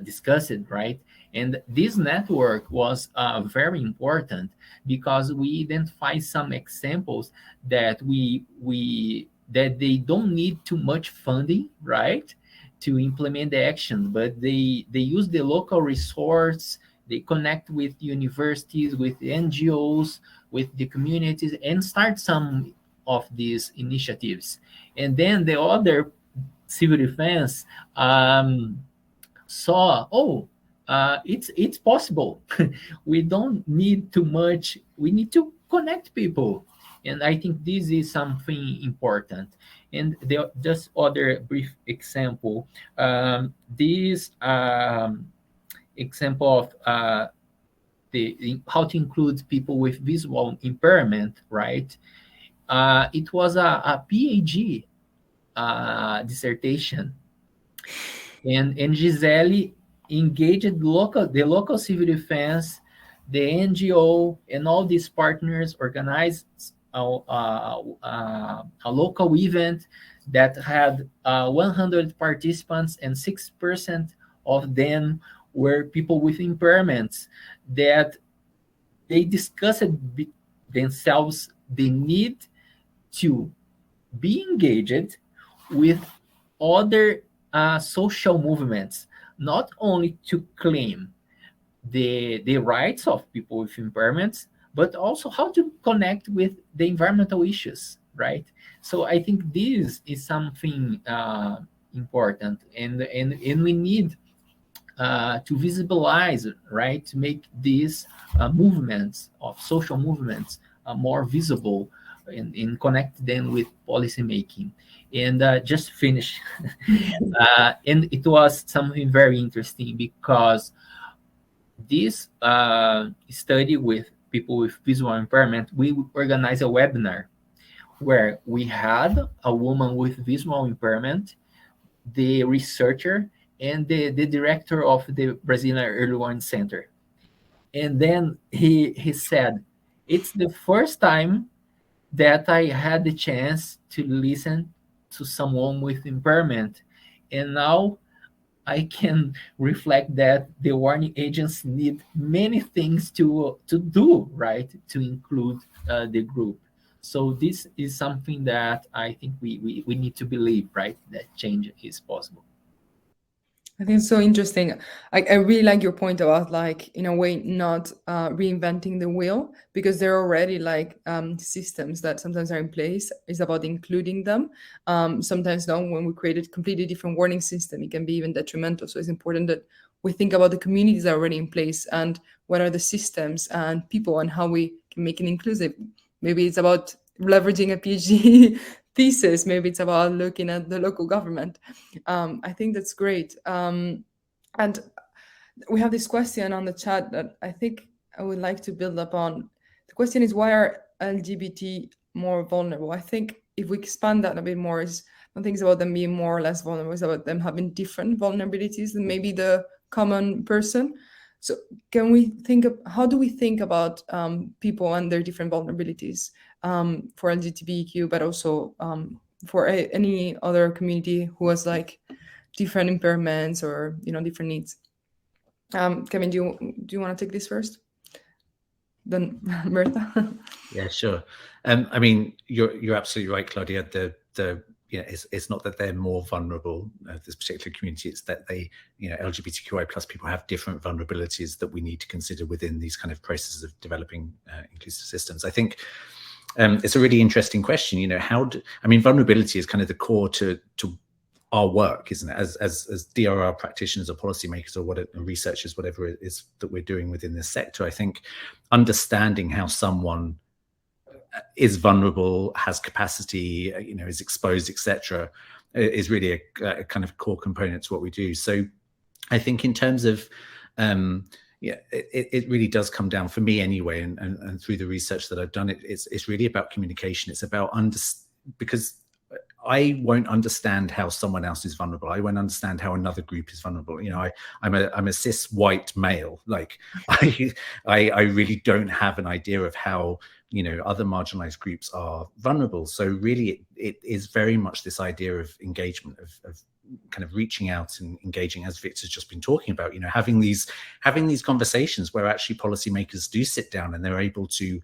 discussed, right? And this network was very important, because we identify some examples that that they don't need too much funding, right, to implement the action, but they use the local resource, they connect with universities, with NGOs, with the communities, and start some of these initiatives. And then the other civil defense saw, it's possible. We don't need too much. We need to connect people. And I think this is something important. And just other brief example, this example of how to include people with visual impairment, right? It was a PhD dissertation, and Gisele engaged the local civil defense, the NGO, and all these partners organized a local event that had 100 participants, and 6% of them were people with impairments, that they discussed themselves the need to be engaged with other social movements, not only to claim the rights of people with impairments, but also how to connect with the environmental issues, right? So I think this is something important, and we need to visibilize, right, to make these movements of social movements more visible, and connect them with policy making. And just finish, and it was something very interesting, because this study with people with visual impairment, we organized a webinar where we had a woman with visual impairment, the researcher, and the director of the Brazilian Early Warning Center. And then he said, it's the first time that I had the chance to listen to someone with impairment. And now I can reflect that the warning agents need many things to do, right, to include the group. So this is something that I think we need to believe, right, that change is possible. I think it's so interesting. I really like your point about, like, in a way, not reinventing the wheel, because there are already like systems that sometimes are in place. It's about including them. Sometimes now when we create a completely different warning system, it can be even detrimental. So it's important that we think about the communities that are already in place and what are the systems and people and how we can make it inclusive. Maybe it's about leveraging a PhD thesis. Maybe it's about looking at the local government. I think that's great. And we have this question on the chat that I think I would like to build upon. The question is, why are LGBT more vulnerable? I think if we expand that a bit more, I don't think it's about them being more or less vulnerable. It's about them having different vulnerabilities than maybe the common person. So can we think of, how do we think about people and their different vulnerabilities for LGBTQ, but also for any other community who has like different impairments or, you know, different needs? Kevin, do you want to take this first? Then Bertha. Yeah, sure. I mean, you're absolutely right, Claudia. It's not that they're more vulnerable, this particular community, it's that they, LGBTQI plus people have different vulnerabilities that we need to consider within these kind of processes of developing inclusive systems. I think it's a really interesting question. Vulnerability is kind of the core to our work, isn't it? As DRR practitioners or policymakers or researchers, whatever it is that we're doing within this sector, I think understanding how someone is vulnerable, has capacity, is exposed, etc., is really a kind of core component to what we do. So I think in terms of it really does come down, for me anyway, and through the research that I've done, it's really about communication. It's about because I won't understand how someone else is vulnerable. I won't understand how another group is vulnerable. I'm a cis white male. Like I really don't have an idea of how other marginalized groups are vulnerable. So really, it is very much this idea of engagement, of kind of reaching out and engaging, as Victor's just been talking about. Having these conversations where actually policymakers do sit down and they're able to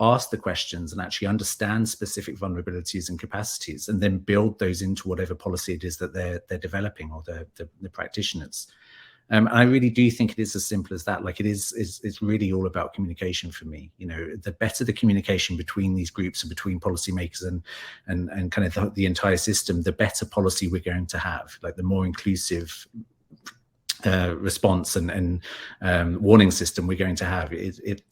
ask the questions and actually understand specific vulnerabilities and capacities, and then build those into whatever policy it is that they're developing, or the practitioners. And I really do think it is as simple as that. Like it's really all about communication for me. The better the communication between these groups and between policymakers and kind of the entire system, the better policy we're going to have. Like the more inclusive response and warning system we're going to have, it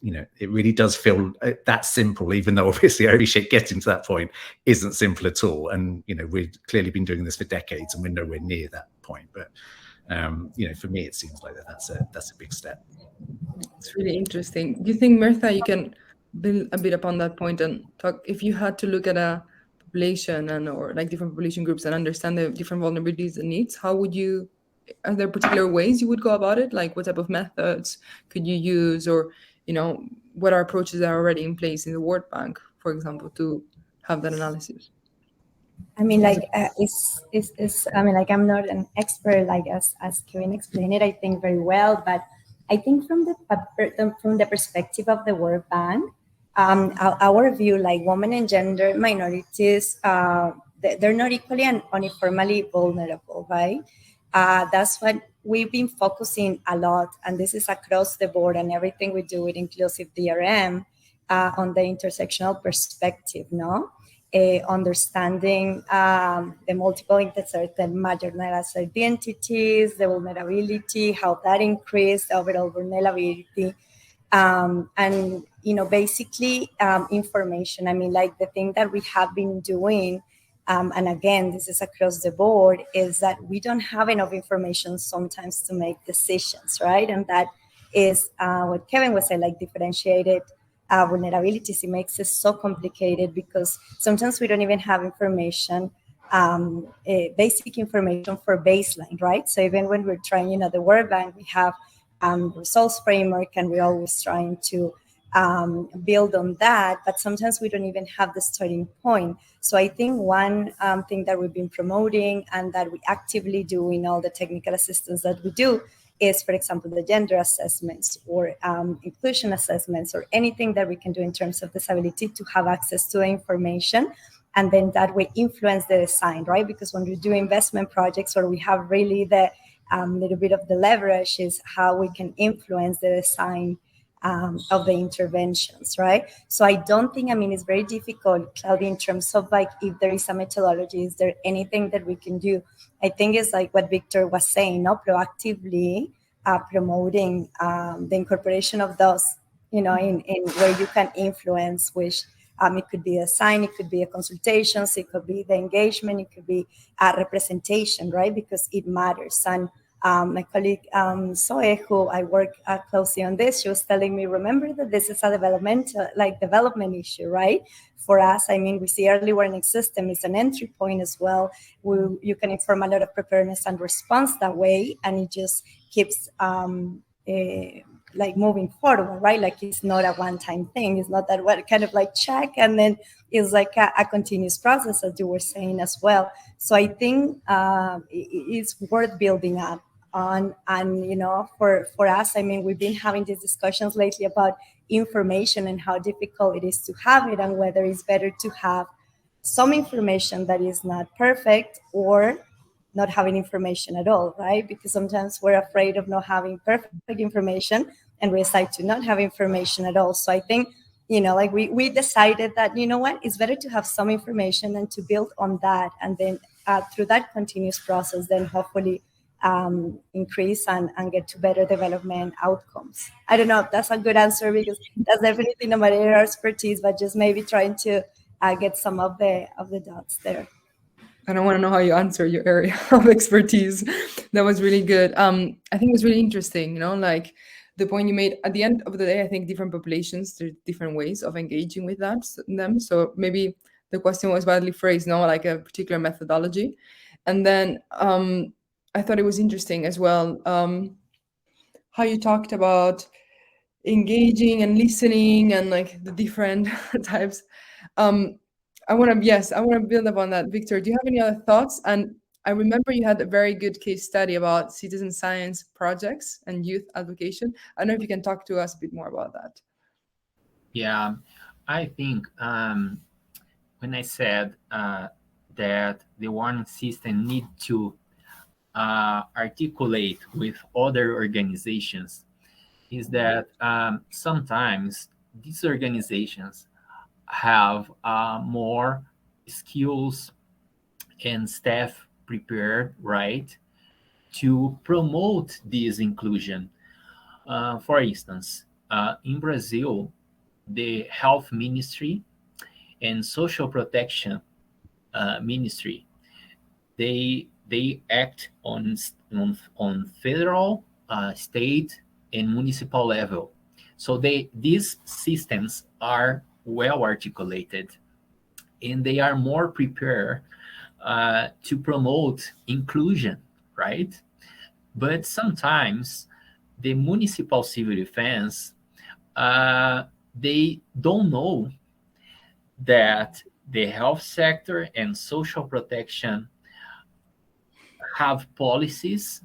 really does feel that simple, even though obviously I appreciate getting to that point isn't simple at all. And we've clearly been doing this for decades and we're nowhere near that point. But for me, it seems like that's a big step. It's really interesting. Do you think, Mirtha, you can build a bit upon that point and talk, if you had to look at a population or like different population groups and understand the different vulnerabilities and needs, how would you, are there particular ways you would go about it? Like what type of methods could you use, or what are approaches that are already in place in the World Bank, for example, to have that analysis? I mean, like I'm not an expert, like as Kevin explained it, I think very well, but I think from the perspective of the World Bank, our view, like women and gender minorities, they're not equally and uniformly vulnerable, right? That's what we've been focusing a lot, and this is across the board and everything we do with inclusive DRM on the intersectional perspective, no? Understanding the multiple certain marginalized identities, the vulnerability, how that increased overall vulnerability, and basically information. I mean, like the thing that we have been doing, and again, this is across the board, is that we don't have enough information sometimes to make decisions, right? And that is what Kevin was saying, like differentiated vulnerabilities. It makes it so complicated because sometimes we don't even have information, basic information for baseline, right? So even when we're trying, the World Bank, we have results framework, and we're always trying to build on that, but sometimes we don't even have the starting point. So I think one thing that we've been promoting and that we actively do in all the technical assistance that we do is, for example, the gender assessments or inclusion assessments or anything that we can do in terms of disability to have access to information, and then that way influence the design, right? Because when we do investment projects, or we have really the little bit of the leverage is how we can influence the design of the interventions, right? So I don't think, it's very difficult, Claudia, in terms of like, if there is a methodology, is there anything that we can do? I think it's like what Victor was saying, proactively promoting the incorporation of those, in where you can influence, which it could be a sign, it could be a consultations, it could be the engagement, it could be a representation, right? Because it matters. And my colleague Zoe, who I work closely on this, she was telling me, remember that this is a development issue, right? For us, we see early warning system is an entry point as well. You can inform a lot of preparedness and response that way, and it just keeps moving forward, right? Like it's not a one-time thing. It's not that what kind of like check and then it's like a continuous process, as you were saying as well. So I think it's worth building up on, and for us, we've been having these discussions lately about information and how difficult it is to have it, and whether it's better to have some information that is not perfect or not having information at all, right? Because sometimes we're afraid of not having perfect information and we decide to not have information at all. So I think, we decided that, it's better to have some information and to build on that. And then through that continuous process, then hopefully increase and get to better development outcomes. I don't know if that's a good answer, because that's definitely not my area of expertise, but just maybe trying to get some of the dots there. I don't want to know how you answer your area of expertise. That was really good. I think it was really interesting, like the point you made at the end of the day. I think different populations, there's different ways of engaging with them. So maybe the question was badly phrased, like a particular methodology. And then I thought it was interesting as well how you talked about engaging and listening and like the different types. I want to build upon that. Victor, do you have any other thoughts? And I remember you had a very good case study about citizen science projects and youth advocation. I don't know if you can talk to us a bit more about that. Yeah, I think when I said that the warning system need to articulate with other organizations, is that sometimes these organizations have more skills and staff prepared, right, to promote this inclusion. For instance, in Brazil, the health ministry and social protection ministry, they act on federal, state, and municipal level. So these systems are well articulated, and they are more prepared to promote inclusion, right? But sometimes the municipal civil defense, they don't know that the health sector and social protection have policies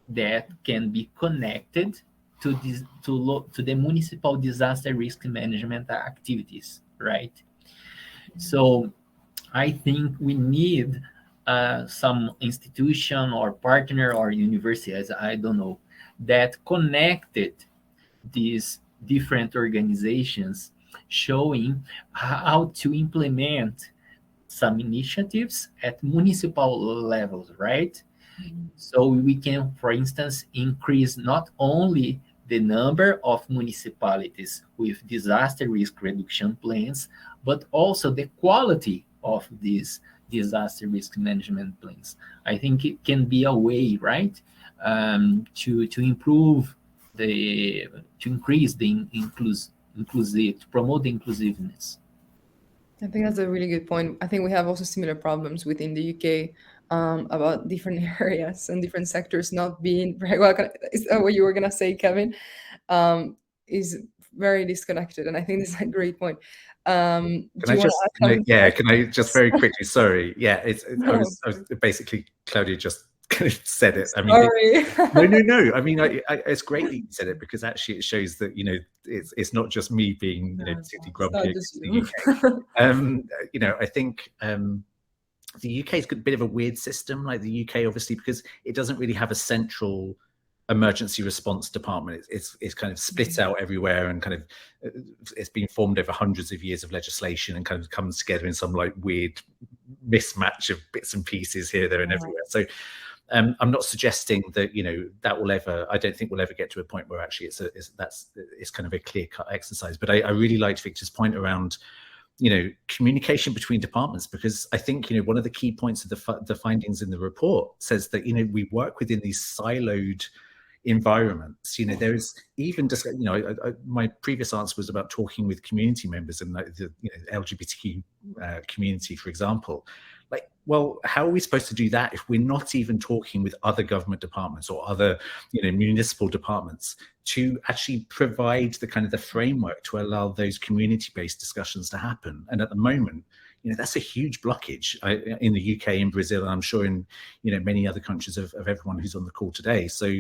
that can be connected to the municipal disaster risk management activities, right? So I think we need some institution or partner or university, as I don't know, that connected these different organizations, showing how to implement some initiatives at municipal levels, right? So we can, for instance, increase not only the number of municipalities with disaster risk reduction plans, but also the quality of these disaster risk management plans. I think it can be a way, right, to improve to increase the to promote the inclusiveness. I think that's a really good point. I think we have also similar problems within the UK about different areas and different sectors not being very well. Is that what you were gonna say, Kevin? Is very disconnected, and I think this is a great point. Do you want to add something? Yeah, can I just very quickly? Sorry, yeah, I No. was basically, Claudia just said it. I mean, Sorry. no. I mean, it's great that you said it, because actually it shows that, you know, it's not just me being, you know, particularly grumpy against the UK. You know, I think the UK's got a bit of a weird system, like the UK, obviously, because it doesn't really have a central emergency response department. It's kind of split out everywhere, and kind of it's been formed over hundreds of years of legislation, and kind of comes together in some like weird mismatch of bits and pieces here, there, and everywhere. So I'm not suggesting that, you know, that will ever, I don't think we'll ever get to a point where actually it's kind of a clear-cut exercise. But I really liked Victor's point around, you know, communication between departments, because I think, you know, one of the key points of the findings in the report says that, you know, we work within these siloed environments. You know, there's even just, you know, my previous answer was about talking with community members and the you know, LGBTQ community, for example. Like, well, how are we supposed to do that if we're not even talking with other government departments or other, you know, municipal departments to actually provide the kind of the framework to allow those community-based discussions to happen? And at the moment, you know, that's a huge blockage in the UK, in Brazil, and I'm sure in, you know, many other countries of everyone who's on the call today. So,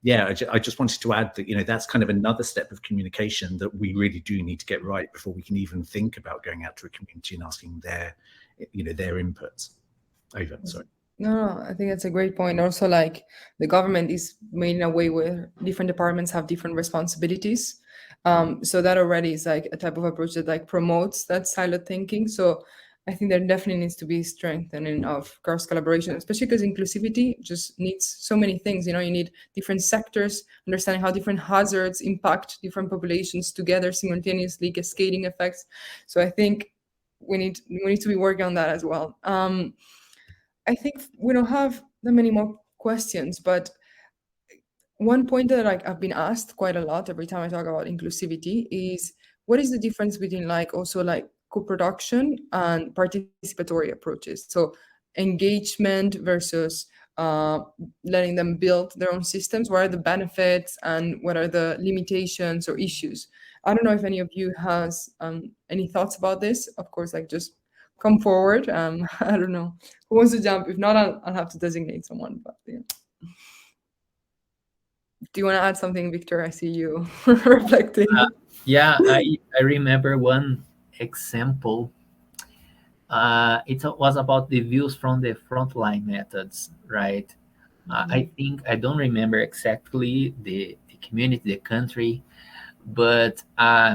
yeah, I just wanted to add that, you know, that's kind of another step of communication that we really do need to get right before we can even think about going out to a community and asking their, you know, their inputs. Over, sorry. No, I think that's a great point. Also, like, the government is made in a way where different departments have different responsibilities. So that already is like a type of approach that like promotes that siloed thinking. So I think there definitely needs to be strengthening of cross collaboration, especially because inclusivity just needs so many things. You know, you need different sectors, understanding how different hazards impact different populations together simultaneously, cascading effects. So I think we need to be working on that as well. I think we don't have that many more questions, but one point that like I've been asked quite a lot every time I talk about inclusivity is, what is the difference between like also like co-production and participatory approaches? So engagement versus letting them build their own systems. What are the benefits and what are the limitations or issues? I don't know if any of you has any thoughts about this. Of course, like just come forward. I don't know who wants to jump. If not, I'll have to designate someone. But yeah. Do you want to add something, Victor? I see you reflecting. Yeah, I remember one example. It was about the views from the frontline methods, right? I think, I don't remember exactly the community, the country, but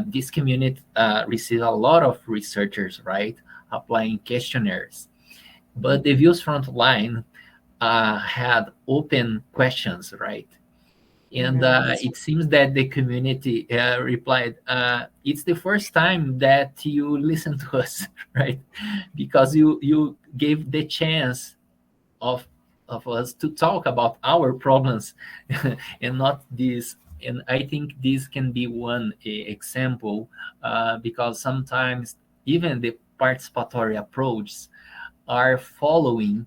this community received a lot of researchers, right, applying questionnaires. But the views frontline had open questions, right? And it seems that the community replied, it's the first time that you listen to us, right? Because you gave the chance of us to talk about our problems and not this. And I think this can be one example, because sometimes even the participatory approaches are following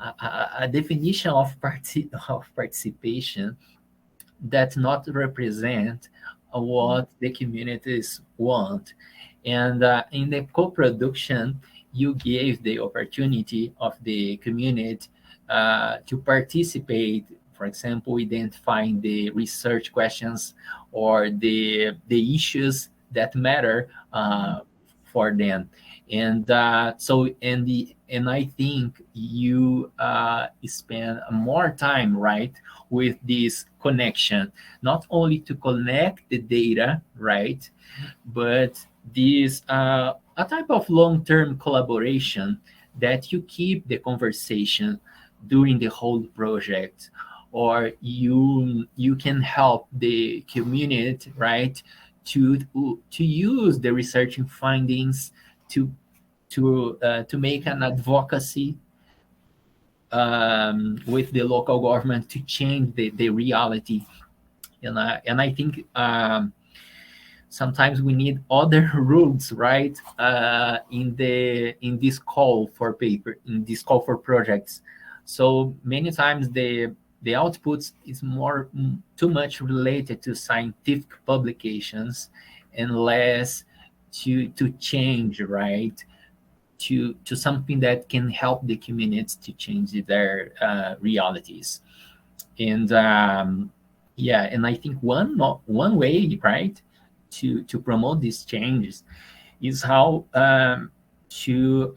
a definition of participation that not represent what the communities want. And in the co-production, you gave the opportunity of the community to participate, for example, identifying the research questions or the issues that matter for them. And and I think you spend more time, right, with this connection, not only to connect the data, right, but this a type of long-term collaboration that you keep the conversation during the whole project, or you can help the community, right, to use the research findings to make an advocacy with the local government to change the reality. And I think sometimes we need other rules, right, in this call for projects. So many times the outputs is more too much related to scientific publications and less to change, right? To something that can help the communities to change their realities. And yeah, and I think one way, right, to promote these changes is how to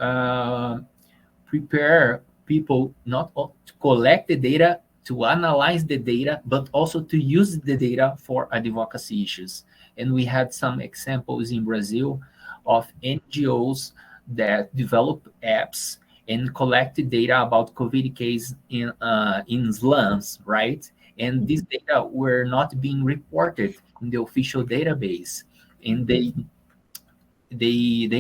prepare people not to collect the data, to analyze the data, but also to use the data for advocacy issues. And we had some examples in Brazil of NGOs that develop apps and collect data about COVID case in slums, right? And these data were not being reported in the official database, and they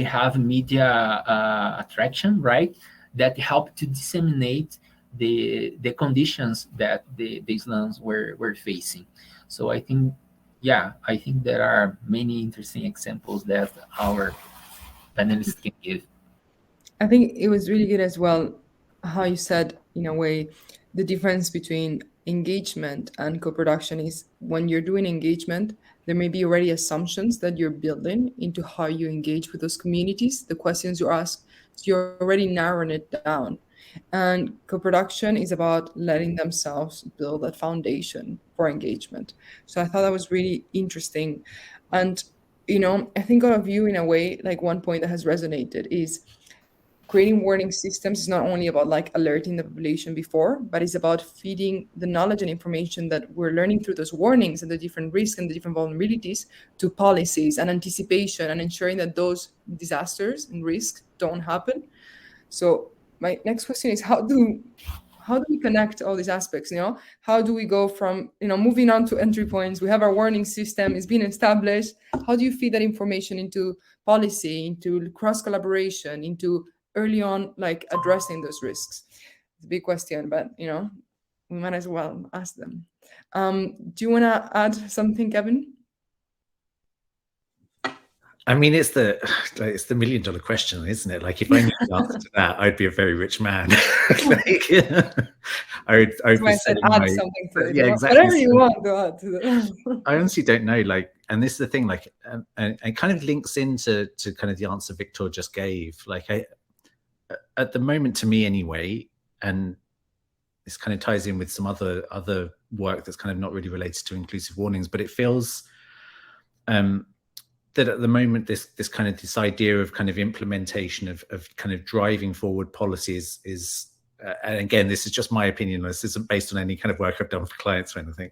have media attraction, right? That help to disseminate the conditions that the slums were facing. So I think, yeah, I think there are many interesting examples that our panelists can give. I think it was really good as well how you said, in a way, the difference between engagement and co-production is when you're doing engagement, there may be already assumptions that you're building into how you engage with those communities, the questions you ask, so you're already narrowing it down. And co-production is about letting themselves build that foundation for engagement. So I thought that was really interesting. And, I think all of you, in a way, like one point that has resonated is creating warning systems is not only about like alerting the population before, but it's about feeding the knowledge and information that we're learning through those warnings and the different risks and the different vulnerabilities to policies and anticipation and ensuring that those disasters and risks don't happen. So my next question is how do we connect all these aspects? How do we go from moving on to entry points? We have our warning system, it's been established. How do you feed that information into policy, into cross collaboration, into early on like addressing those risks? It's a big question, but we might as well ask them. Do you want to add something, Kevin? I mean, it's the $1 million question, isn't it? Like, if I knew the answer to that, I'd be a very rich man. I would be said selling add my, something to it. yeah, exactly. Whatever you want to add to that. I honestly don't know. Like, and this is the thing. Like, and it kind of links into kind of the answer Victor just gave. Like, at the moment, to me anyway, and this kind of ties in with some other work that's kind of not really related to inclusive warnings, but it feels that at the moment this idea of kind of implementation of kind of driving forward policies is and again, this is just my opinion, this isn't based on any kind of work I've done for clients or anything.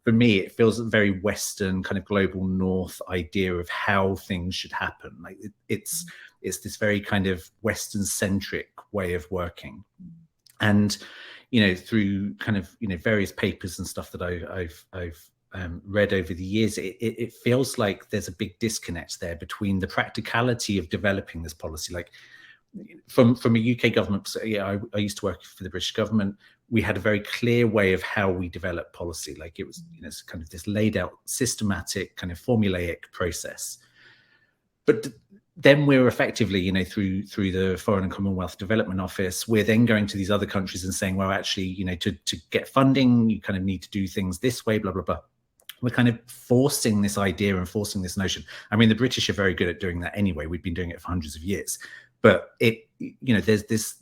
For me, it feels a very Western kind of global North idea of how things should happen. Like it's this very kind of Western centric way of working. And through kind of various papers and stuff that I've read over the years, it feels like there's a big disconnect there between the practicality of developing this policy. Like from a UK government, I used to work for the British government. We had a very clear way of how we develop policy. Like it was it's kind of this laid out, systematic, kind of formulaic process. But then we're effectively, through the Foreign and Commonwealth Development Office, we're then going to these other countries and saying, well, actually, to get funding, you kind of need to do things this way, blah, blah, blah. We're kind of forcing this idea and forcing this notion. I mean, the British are very good at doing that anyway. We've been doing it for hundreds of years. But there's this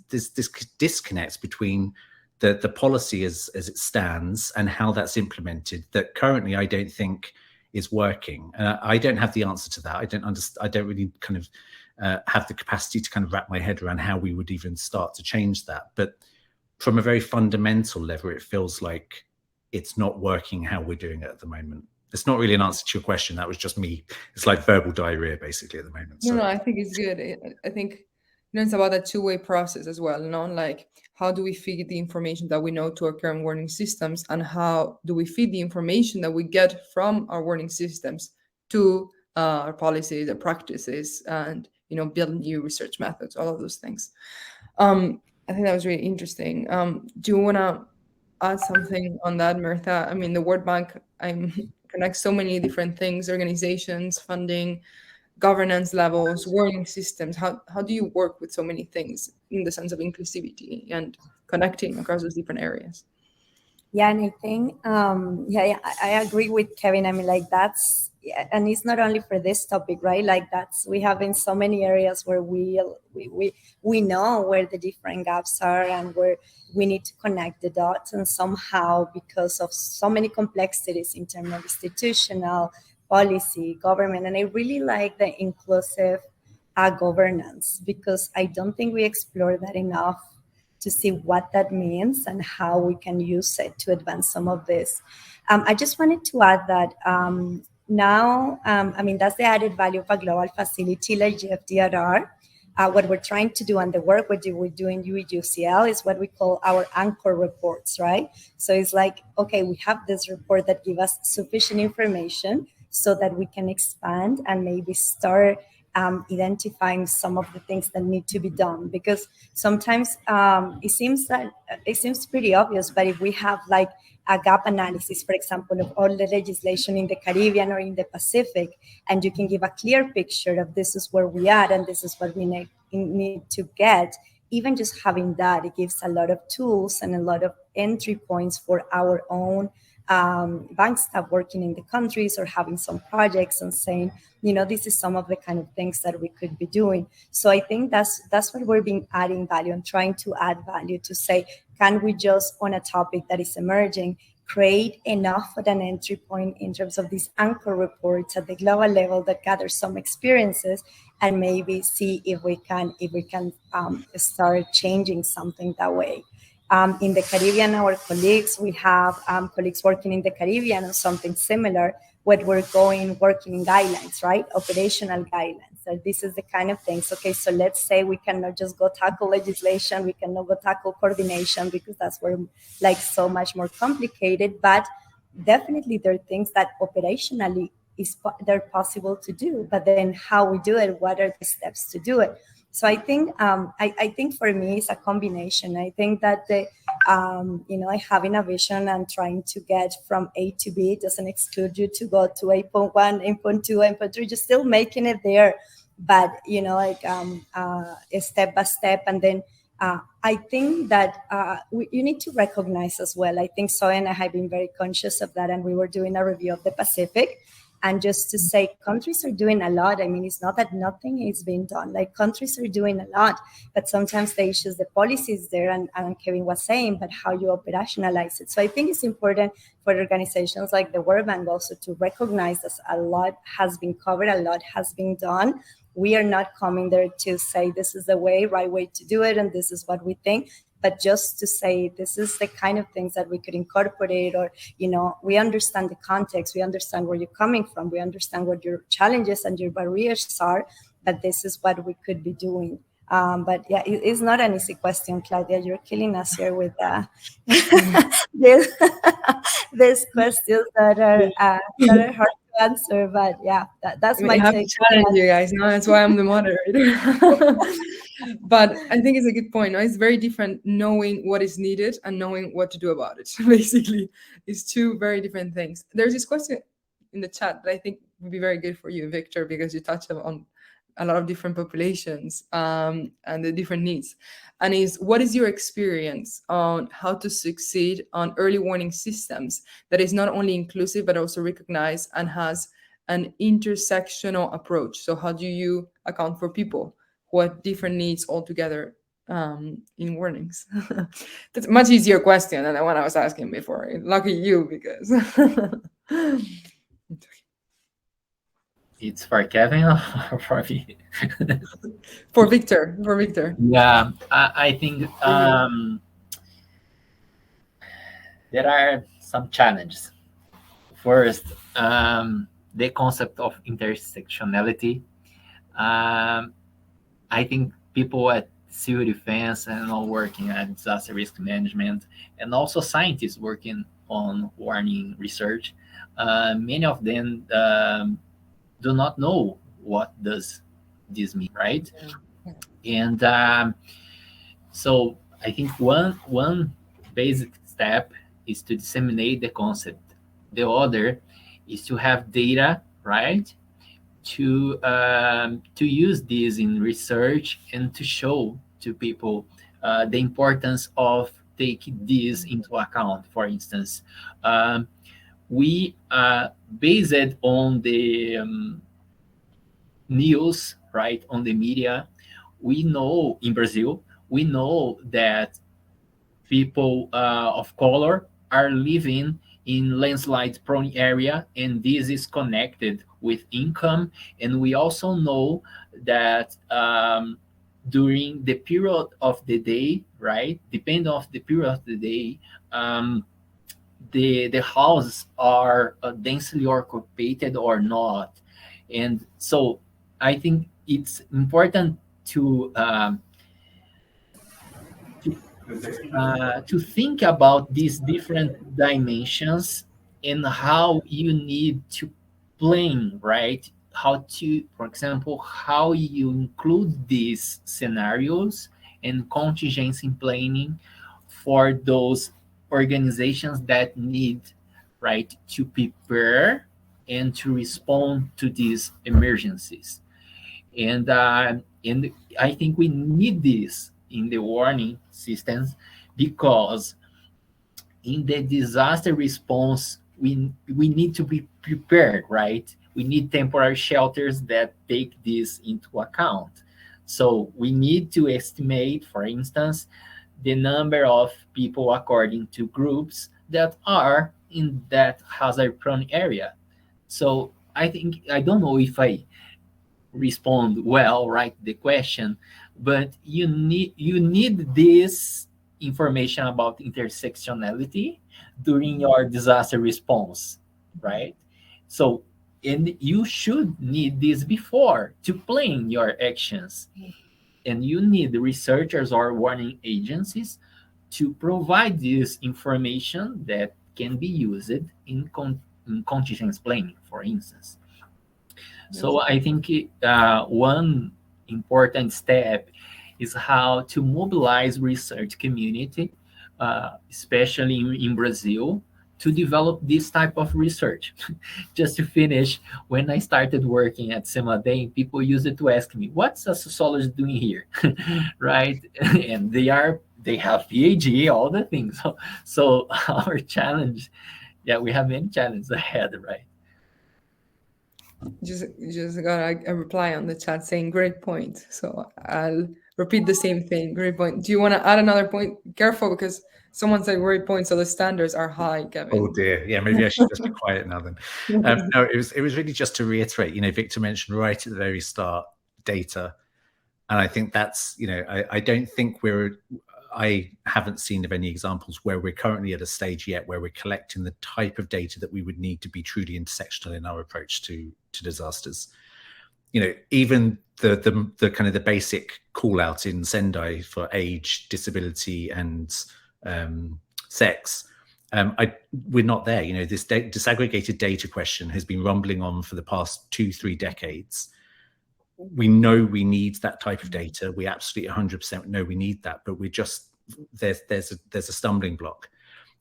disconnect between the policy as it stands and how that's implemented that currently I don't think is working. I don't have the answer to that. I don't really kind of have the capacity to kind of wrap my head around how we would even start to change that. But from a very fundamental level, it feels like it's not working how we're doing it at the moment. It's not really an answer to your question. That was just me. It's like verbal diarrhea basically at the moment. No, I think it's good. I think it's about a two-way process as well. Like how do we feed the information that we know to our current warning systems, and how do we feed the information that we get from our warning systems to our policies, our practices, and build new research methods, all of those things. I think that was really interesting. Do you want to add something on that, Mirtha? I mean, the World Bank connects so many different things, organizations, funding, governance levels, warning systems. How do you work with so many things in the sense of inclusivity and connecting across those different areas. Yeah, and I think, I agree with Kevin. I mean, like and it's not only for this topic, right? Like we have in so many areas where we know where the different gaps are and where we need to connect the dots, and somehow, because of so many complexities in terms of institutional policy, government, and I really like the inclusive governance, because I don't think we explore that enough to see what that means and how we can use it to advance some of this. I just wanted to add that now, that's the added value of a global facility like GFDRR. What we're trying to do and the work we're doing with UCL is what we call our anchor reports, right? So it's like, okay, we have this report that gives us sufficient information so that we can expand and maybe start identifying some of the things that need to be done, because sometimes it seems pretty obvious, but if we have like a gap analysis, for example, of all the legislation in the Caribbean or in the Pacific, and you can give a clear picture of this is where we are and this is what we need to get, even just having that, it gives a lot of tools and a lot of entry points for our own bank staff working in the countries or having some projects and saying, this is some of the kind of things that we could be doing. So I think that's what we're being adding value and trying to add value to say, can we just, on a topic that is emerging, create enough of an entry point in terms of these anchor reports at the global level that gather some experiences, and maybe see if we can start changing something that way. In the Caribbean, our colleagues, we have colleagues working in the Caribbean on something similar, where we're working in guidelines, right? Operational guidelines. So this is the kind of things, okay, so let's say we cannot just go tackle legislation, we cannot go tackle coordination, because that's where like so much more complicated, but definitely there are things that operationally they're possible to do, but then how we do it, what are the steps to do it? So I think I think for me it's a combination. I think that having a vision and trying to get from A to B doesn't exclude you to go to 8.1, 8.2, 8.3. You're still making it there, but step by step. And then I think that you need to recognize as well. I think Zoe and I have been very conscious of that, and we were doing a review of the Pacific. And just to say, countries are doing a lot. I mean, it's not that nothing is being done. Like, countries are doing a lot, but sometimes the issues, the policies there, and Kevin was saying, but how you operationalize it. So I think it's important for organizations like the World Bank also to recognize that a lot has been covered, a lot has been done. We are not coming there to say this is the right way to do it, and this is what we think. But just to say, this is the kind of things that we could incorporate, or, we understand the context, we understand where you're coming from, we understand what your challenges and your barriers are, but this is what we could be doing. But yeah, it's not an easy question, Claudia. You're killing us here with these questions that are hard to answer. But yeah, that's my have take. to challenge you guys. No, that's why I'm the moderator. But I think it's a good point. No? It's very different knowing what is needed and knowing what to do about it. Basically, it's two very different things. There's this question in the chat that I think would be very good for you, Victor, because you touched on a lot of different populations and the different needs. And what is your experience on how to succeed on early warning systems that is not only inclusive, but also recognized and has an intersectional approach? So how do you account for people who have different needs altogether in warnings? That's a much easier question than the one I was asking before. Lucky you, because... It's for Kevin or for me? For Victor. Yeah, I think there are some challenges. First, the concept of intersectionality. I think people at civil defense and all working at disaster risk management, and also scientists working on warning research, many of them do not know what does this mean, right? Yeah. And so I think one basic step is to disseminate the concept. The other is to have data, right? To use this in research and to show to people the importance of take this into account. For instance, we based on the news, right, on the media, we know in Brazil, we know that people of color are living in landslide prone area, and this is connected with income. And we also know that during the period of the day, right, depending on the period of the day, the houses are densely occupied or not. And so I think it's important to think about these different dimensions and how you need to plan, right? How to, for example, how you include these scenarios and contingency planning for those organizations that need, right, to prepare and to respond to these emergencies. And I think we need this in the warning systems, because in the disaster response, we need to be prepared, right? We need temporary shelters that take this into account. So we need to estimate, for instance, the number of people according to groups that are in that hazard prone area. So I think, I don't know if I respond well, right, the question, but you need this information about intersectionality during your disaster response, right? So, and you should need this before to plan your actions, and you need researchers or warning agencies to provide this information that can be used in contingency planning, for instance. So I think one important step is how to mobilize research community, especially in Brazil, to develop this type of research. Just to finish, when I started working at Semadem, people used to ask me, "What's a sociologist doing here?" Right? And they have PhD, all the things. So our challenge, yeah, we have many challenges ahead, right? Just got a reply on the chat saying great point. So I'll repeat the same thing. Great point. Do you want to add another point? Careful, because someone said great point, so the standards are high, Kevin. Oh dear. Yeah, maybe I should just be quiet now then. No, it was really just to reiterate, Victor mentioned right at the very start, data. And I think that's, I don't think I haven't seen of any examples where we're currently at a stage yet where we're collecting the type of data that we would need to be truly intersectional in our approach to disasters. Even the kind of the basic call out in Sendai for age, disability, and sex, we're not there. This disaggregated data question has been rumbling on for the past 2-3 decades. We know we need that type of data. We absolutely 100% know we need that, but we're just, there's a stumbling block.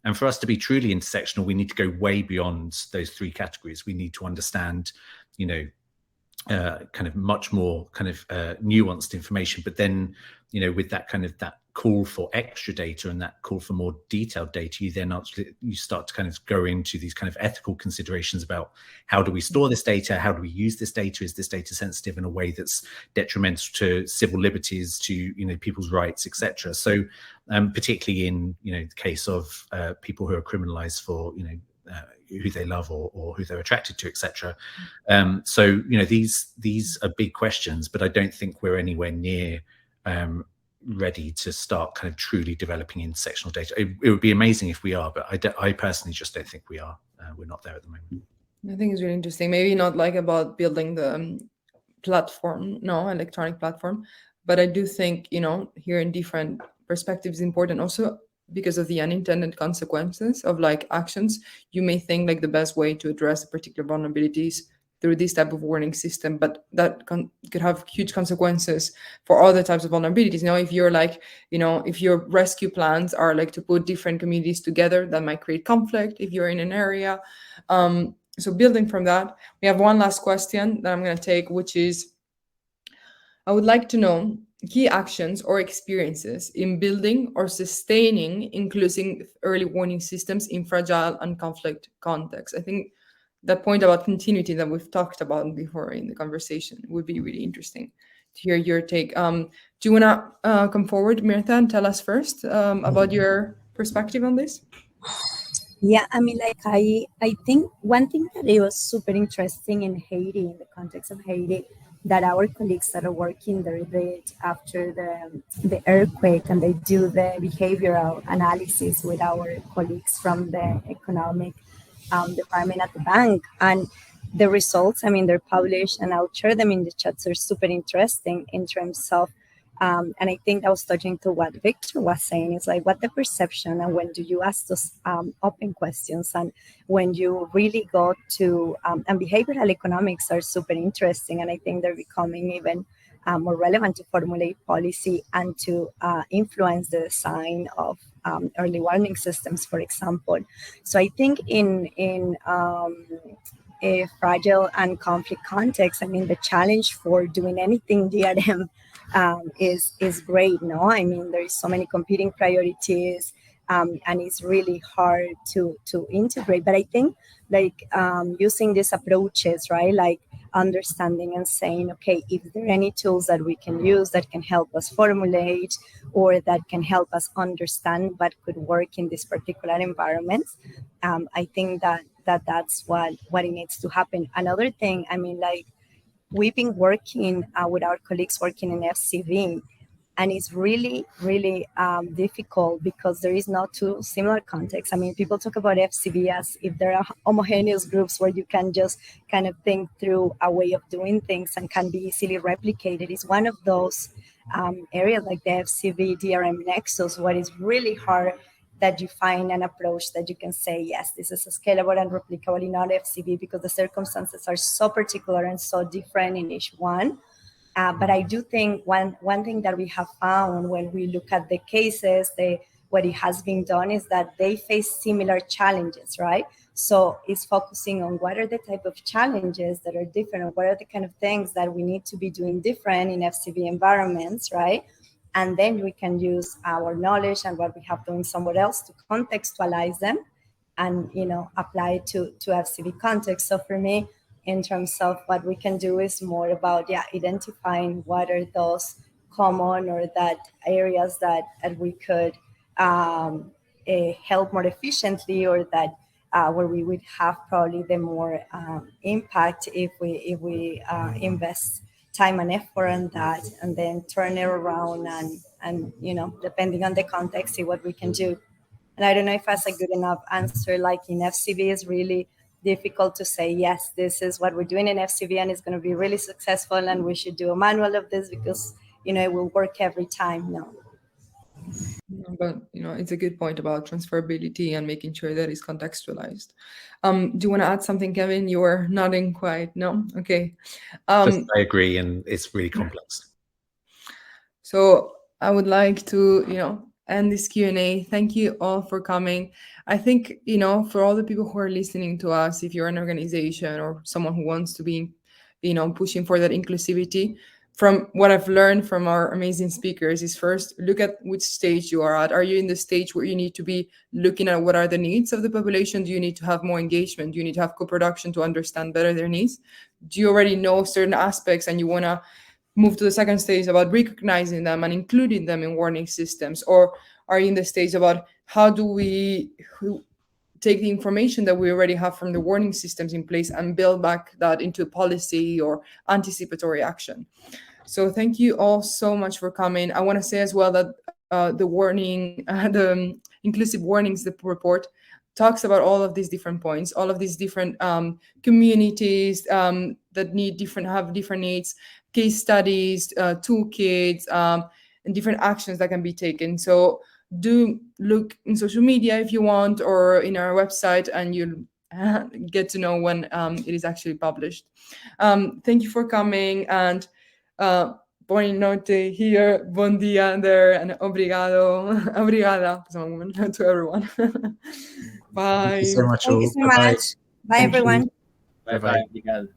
And for us to be truly intersectional, we need to go way beyond those 3 categories. We need to understand, kind of much more kind of nuanced information, but then, with that kind of that call for extra data and that call for more detailed data, you start to kind of go into these kind of ethical considerations about how do we store this data, how do we use this data, is this data sensitive in a way that's detrimental to civil liberties, to people's rights, etc. So particularly in the case of people who are criminalized for who they love or who they're attracted to, etc. So these are big questions, but I don't think we're anywhere near ready to start kind of truly developing intersectional data. It would be amazing if we are, but I personally just don't think we are. We're not there at the moment. I think it's really interesting. Maybe not like about building the platform, electronic platform, but I do think, hearing different perspectives is important also because of the unintended consequences of like actions. You may think like the best way to address particular vulnerabilities through this type of warning system, but that could have huge consequences for other types of vulnerabilities. If you're like, if your rescue plans are like to put different communities together, that might create conflict if you're in an area. So building from that, we have one last question that I'm going to take, which is, I would like to know key actions or experiences in building or sustaining inclusive early warning systems in fragile and conflict contexts. I think that point about continuity that we've talked about before in the conversation would be really interesting to hear your take. Do you want to come forward, Mirtha, and tell us first about your perspective on this? Yeah, I mean, like I think one thing that it was super interesting in Haiti, in the context of Haiti, that our colleagues started working there after the earthquake, and they do the behavioral analysis with our colleagues from the economic department at the bank. And the results, I mean, they're published, and I'll share them in the chats, are super interesting in terms of and I think I was touching to what Victor was saying. It's like, what the perception, and when do you ask those open questions, and when you really go to, and behavioral economics are super interesting, and I think they're becoming even more relevant to formulate policy and to influence the design of early warning systems, for example. So I think in a fragile and conflict context, I mean, the challenge for doing anything DRM is great. No, I mean, there is so many competing priorities, and it's really hard to integrate. But I think like using these approaches, right, like understanding and saying, okay, if there are any tools that we can use that can help us formulate or that can help us understand what could work in this particular environment, I think that's what it needs to happen. Another thing, I mean, like, we've been working with our colleagues working in FCV, and it's really, really difficult because there is not two similar contexts. I mean, people talk about FCV as if there are homogeneous groups where you can just kind of think through a way of doing things and can be easily replicated. It's one of those areas like the FCV DRM nexus where it's really hard that you find an approach that you can say, yes, this is scalable and replicable in all FCV, because the circumstances are so particular and so different in each one. But I do think one thing that we have found when we look at the cases, what it has been done is that they face similar challenges, right? So it's focusing on what are the type of challenges that are different, or what are the kind of things that we need to be doing different in FCV environments, right? And then we can use our knowledge and what we have done somewhere else to contextualize them and, you know, apply it to FCV context. So for me, in terms of what we can do is more about, identifying what are those common or that areas that we could help more efficiently, or that where we would have probably the more impact if we invest time and effort on that, and then turn it around and you know, depending on the context, see what we can do. And I don't know if that's a good enough answer. Like in FCV, is really difficult to say, yes, this is what we're doing in FCV and it's going to be really successful and we should do a manual of this because, you know, it will work every time. No. But, you know, it's a good point about transferability and making sure that it's contextualized. Do you want to add something, Kevin? You were nodding quite. No? Okay. I agree, and it's really complex. So I would like to, you know, end this Q&A. Thank you all for coming. I think, you know, for all the people who are listening to us, if you're an organization or someone who wants to be, you know, pushing for that inclusivity, from what I've learned from our amazing speakers is, first, look at which stage you are at. Are you in the stage where you need to be looking at what are the needs of the population? Do you need to have more engagement? Do you need to have co-production to understand better their needs? Do you already know certain aspects and you want to move to the second stage about recognizing them and including them in warning systems? Or are you in the stage about how do we take the information that we already have from the warning systems in place and build back that into policy or anticipatory action? So thank you all so much for coming. I want to say as well that the inclusive warnings, the report talks about all of these different points, all of these different communities that have different needs, case studies, toolkits, and different actions that can be taken. So do look in social media if you want, or in our website, and you'll get to know when it is actually published. Thank you for coming, and buona notte here, bon dia there, and obrigada to everyone. Bye. Thank you so much. Thank you so much. Bye, everyone. Bye-bye. Obrigado.